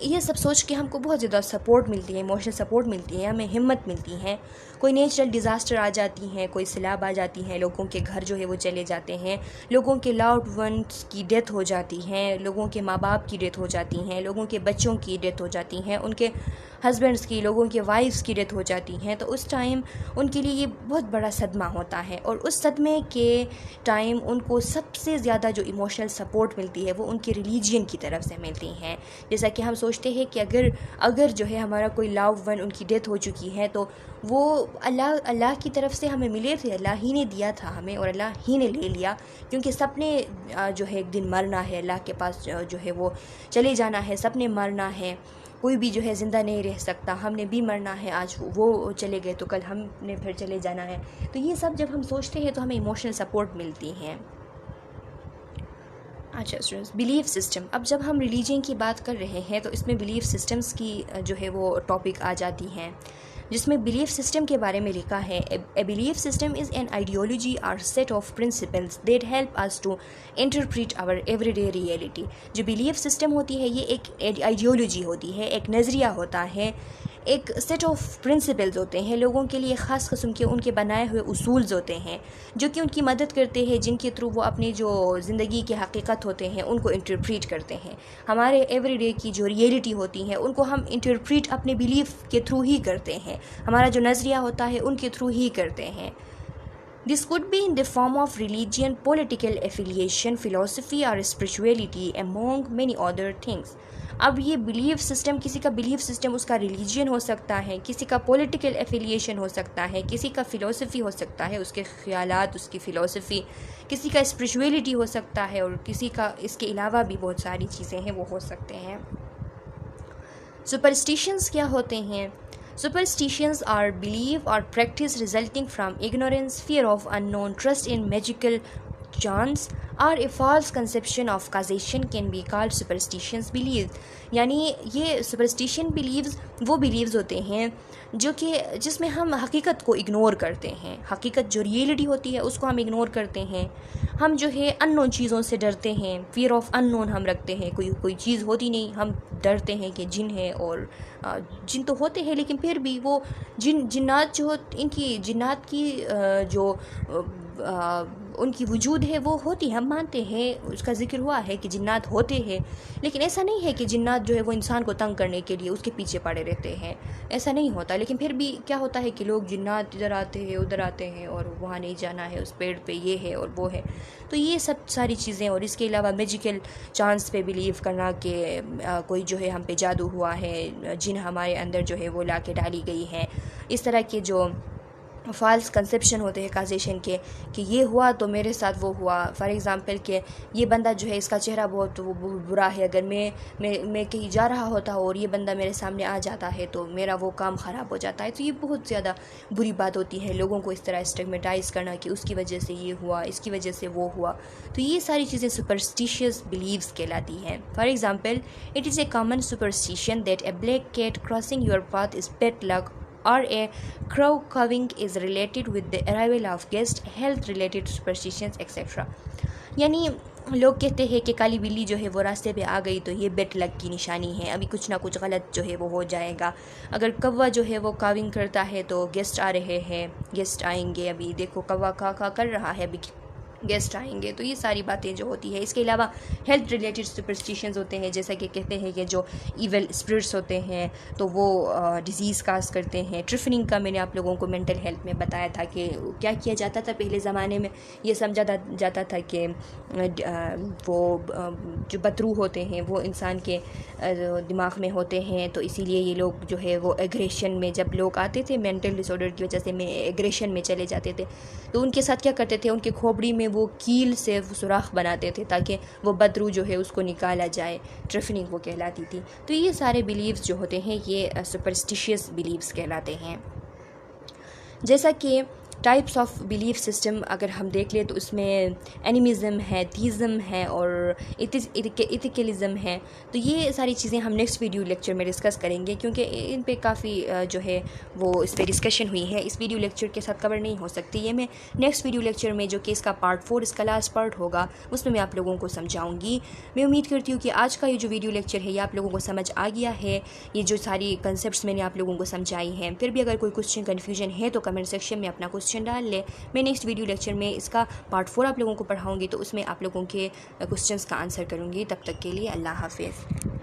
یہ سب سوچ کے ہم کو بہت زیادہ سپورٹ ملتی ہے، ایموشنل سپورٹ ملتی ہے، ہمیں ہمت ملتی ہے. کوئی نیچرل ڈیزاسٹر آ جاتی ہیں، کوئی سیلاب آ جاتی ہیں، لوگوں کے گھر جو ہے وہ چلے جاتے ہیں، لوگوں کے لاؤڈ ونس کی ڈیتھ ہو جاتی ہیں، لوگوں کے ماں باپ کی ڈیتھ ہو جاتی ہیں، لوگوں کے بچوں کی ڈیتھ ہو جاتی ہیں، ان کے ہسبینڈس کی، لوگوں کے وائفس کی ڈیتھ ہو جاتی ہیں. تو اس ٹائم ان کے لیے یہ بہت بڑا صدمہ ہوتا ہے، اور اس صدمے کے ٹائم ان کو سب سے زیادہ جو ایموشنل سپورٹ ملتی ہے وہ ان کے ریلیجین کی طرف سے ملتی ہیں. جیسا کہ ہم سوچتے ہیں کہ اگر جو ہے ہمارا کوئی لاؤ ون ان کی ڈیتھ ہو چکی ہے تو وہ اللہ کی طرف سے ہمیں ملے تھے، اللہ ہی نے دیا تھا ہمیں، اور اللہ ہی نے لے لیا، کیونکہ سب نے جو ہے ایک دن مرنا ہے، اللہ کے پاس جو ہے وہ چلے جانا ہے، سب نے مرنا ہے. کوئی بھی جو ہے زندہ نہیں رہ سکتا، ہم نے بھی مرنا ہے، آج وہ چلے گئے تو کل ہم نے پھر چلے جانا ہے. تو یہ سب جب ہم سوچتے ہیں تو ہمیں ایموشنل سپورٹ ملتی ہیں. اچھا اسٹوڈنٹس، بلیف سسٹم. اب جب ہم ریلیجن کی بات کر رہے ہیں تو اس میں بلیف سسٹمز کی جو ہے وہ ٹاپک آ جاتی ہیں، جس میں بلیف سسٹم کے بارے میں لکھا ہے a belief system is an ideology اور set of principles that help us to interpret our everyday reality. جو بلیف سسٹم ہوتی ہے یہ ایک آئیڈیالوجی ہوتی ہے، ایک نظریہ ہوتا ہے، ایک سیٹ آف پرنسپلز ہوتے ہیں، لوگوں کے لیے خاص قسم کے ان کے بنائے ہوئے اصولز ہوتے ہیں جو کہ ان کی مدد کرتے ہیں، جن کے تھرو وہ اپنی جو زندگی کے حقیقت ہوتے ہیں ان کو انٹرپریٹ کرتے ہیں. ہمارے ایوری ڈے کی جو ریئلٹی ہوتی ہیں ان کو ہم انٹرپریٹ اپنے بلیف کے تھرو ہی کرتے ہیں، ہمارا جو نظریہ ہوتا ہے ان کے تھرو ہی کرتے ہیں. This could be in the form of religion, political affiliation, philosophy or spirituality among many other things. اب یہ بلیف سسٹم، کسی کا بلیف سسٹم اس کا ریلیجین ہو سکتا ہے، کسی کا پولیٹیکل ایفیلیشن ہو سکتا ہے، کسی کا فلسفی ہو سکتا ہے، اس کے خیالات، اس کی فلسفی، کسی کا اسپریچویلٹی ہو سکتا ہے، اور کسی کا اس کے علاوہ بھی بہت ساری چیزیں ہیں وہ ہو سکتے ہیں. سپرسٹیشنز کیا ہوتے ہیں؟ Superstitions are belief or practice resulting from ignorance, fear of unknown, trust in magical chants, or a false conception of causation can be called superstitious beliefs. یعنی یہ superstition beliefs وہ beliefs ہوتے ہیں جو کہ جس میں ہم حقیقت کو اگنور کرتے ہیں، حقیقت جو ریئلٹی ہوتی ہے اس کو ہم اگنور کرتے ہیں. ہم جو ہے ان نون چیزوں سے ڈرتے ہیں، فیئر آف ان نون ہم رکھتے ہیں، کوئی چیز ہوتی نہیں، ہم ڈرتے ہیں کہ جن ہے، اور جن تو ہوتے ہیں لیکن پھر بھی وہ جنات جو ان کی جنات کی جو ان کی وجود ہے وہ ہوتی ہے، ہم مانتے ہیں، اس کا ذکر ہوا ہے کہ جنات ہوتے ہیں، لیکن ایسا نہیں ہے کہ جنات جو ہے وہ انسان کو تنگ کرنے کے لیے اس کے پیچھے پڑے رہتے ہیں، ایسا نہیں ہوتا. لیکن پھر بھی کیا ہوتا ہے کہ لوگ جنات ادھر آتے ہیں ادھر آتے ہیں اور وہاں نہیں جانا ہے، اس پیڑ پہ یہ ہے اور وہ ہے. تو یہ سب ساری چیزیں، اور اس کے علاوہ میجیکل چانس پہ بلیو کرنا کہ کوئی جو ہے ہم پہ جادو ہوا ہے، جن ہمارے اندر جو ہے وہ لا کے ڈالی گئی ہے، اس طرح کے جو فالس کنسیپشن ہوتے ہیں کازیشن کے کہ یہ ہوا تو میرے ساتھ وہ ہوا. فار ایگزامپل کہ یہ بندہ جو ہے اس کا چہرہ بہت برا ہے، اگر میں کہیں جا رہا ہوتا اور یہ بندہ میرے سامنے آ جاتا ہے تو میرا وہ کام خراب ہو جاتا ہے. تو یہ بہت زیادہ بری بات ہوتی ہے لوگوں کو اس طرح اسٹگمیٹائز کرنا کہ اس کی وجہ سے یہ ہوا، اس کی وجہ سے وہ ہوا. تو یہ ساری چیزیں سپرسٹیشیس بلیفز کہلاتی ہیں. For example it is a common superstition that a black cat crossing your path is bad luck, or a crow cawing is related with the arrival of guests, health related superstitions etc. یعنی لوگ کہتے ہیں کہ کالی بلی جو ہے وہ راستے پہ آ گئی تو یہ بیڈ لک کی نشانی ہے، ابھی کچھ نہ کچھ غلط جو ہے وہ ہو جائے گا. اگر کوا جو ہے وہ کاونگ کرتا ہے تو گیسٹ آ رہے ہیں، گیسٹ آئیں گے، ابھی دیکھو کوا کھا کر رہا ہے، ابھی گیسٹ آئیں گے. تو یہ ساری باتیں جو ہوتی ہے. اس کے علاوہ ہیلتھ ریلیٹڈ سپرسٹیشنز ہوتے ہیں، جیسا کہ کہتے ہیں کہ جو ایول اسپرٹس ہوتے ہیں تو وہ ڈیزیز کاز کرتے ہیں. ٹرفننگ کا میں نے آپ لوگوں کو مینٹل ہیلتھ میں بتایا تھا کہ کیا کیا جاتا تھا پہلے زمانے میں. یہ سمجھا جاتا تھا کہ وہ جو بدروح ہوتے ہیں وہ انسان کے دماغ میں ہوتے ہیں، تو اسی لیے یہ لوگ جو ہے وہ ایگریشن میں، جب لوگ آتے تھے مینٹل ڈس آرڈر کی وجہ سے میں ایگریشن میں چلے جاتے تھے تو ان کے ساتھ کیا کرتے تھے، ان کے کھوپڑی میں وہ کیل سے سوراخ بناتے تھے تاکہ وہ بدروح جو ہے اس کو نکالا جائے. ٹرفننگ وہ کہلاتی تھی. تو یہ سارے بلیفز جو ہوتے ہیں یہ سپرسٹیشیس بلیفز کہلاتے ہیں. جیسا کہ ٹائپس آف بلیف سسٹم اگر ہم دیکھ لیں تو اس میں اینیمزم ہے، تھیزم ہے اور ایتھیکلزم ہے. تو یہ ساری چیزیں ہم نیکسٹ ویڈیو لیکچر میں ڈسکس کریں گے کیونکہ ان پہ کافی جو ہے وہ اس پہ ڈسکشن ہوئی ہے، اس ویڈیو لیکچر کے ساتھ کور نہیں ہو سکتی. یہ میں نیکسٹ ویڈیو لیکچر میں جو کہ اس کا پارٹ 4 اس کا لاسٹ پارٹ ہوگا اس میں آپ لوگوں کو سمجھاؤں گی. میں امید کرتی ہوں کہ آج کا یہ جو ویڈیو لیکچر ہے یہ آپ لوگوں کو سمجھ آ گیا ہے. یہ جو ساری کنسیپٹس میں نے آپ لوگوں کو سمجھائی ہیں، پھر بھی اگر کوئی کوسچن کنفیوژن ہے تو کمنٹ سیکشن میں اپنا کوسچن ڈال لیں. میں نیکسٹ ویڈیو لیکچر میں اس کا پارٹ 4 آپ لوگوں کو پڑھاؤں گی تو اس میں آپ لوگوں کے کوسچنس کا آنسر کروں گی. تب تک کے لیے اللہ حافظ.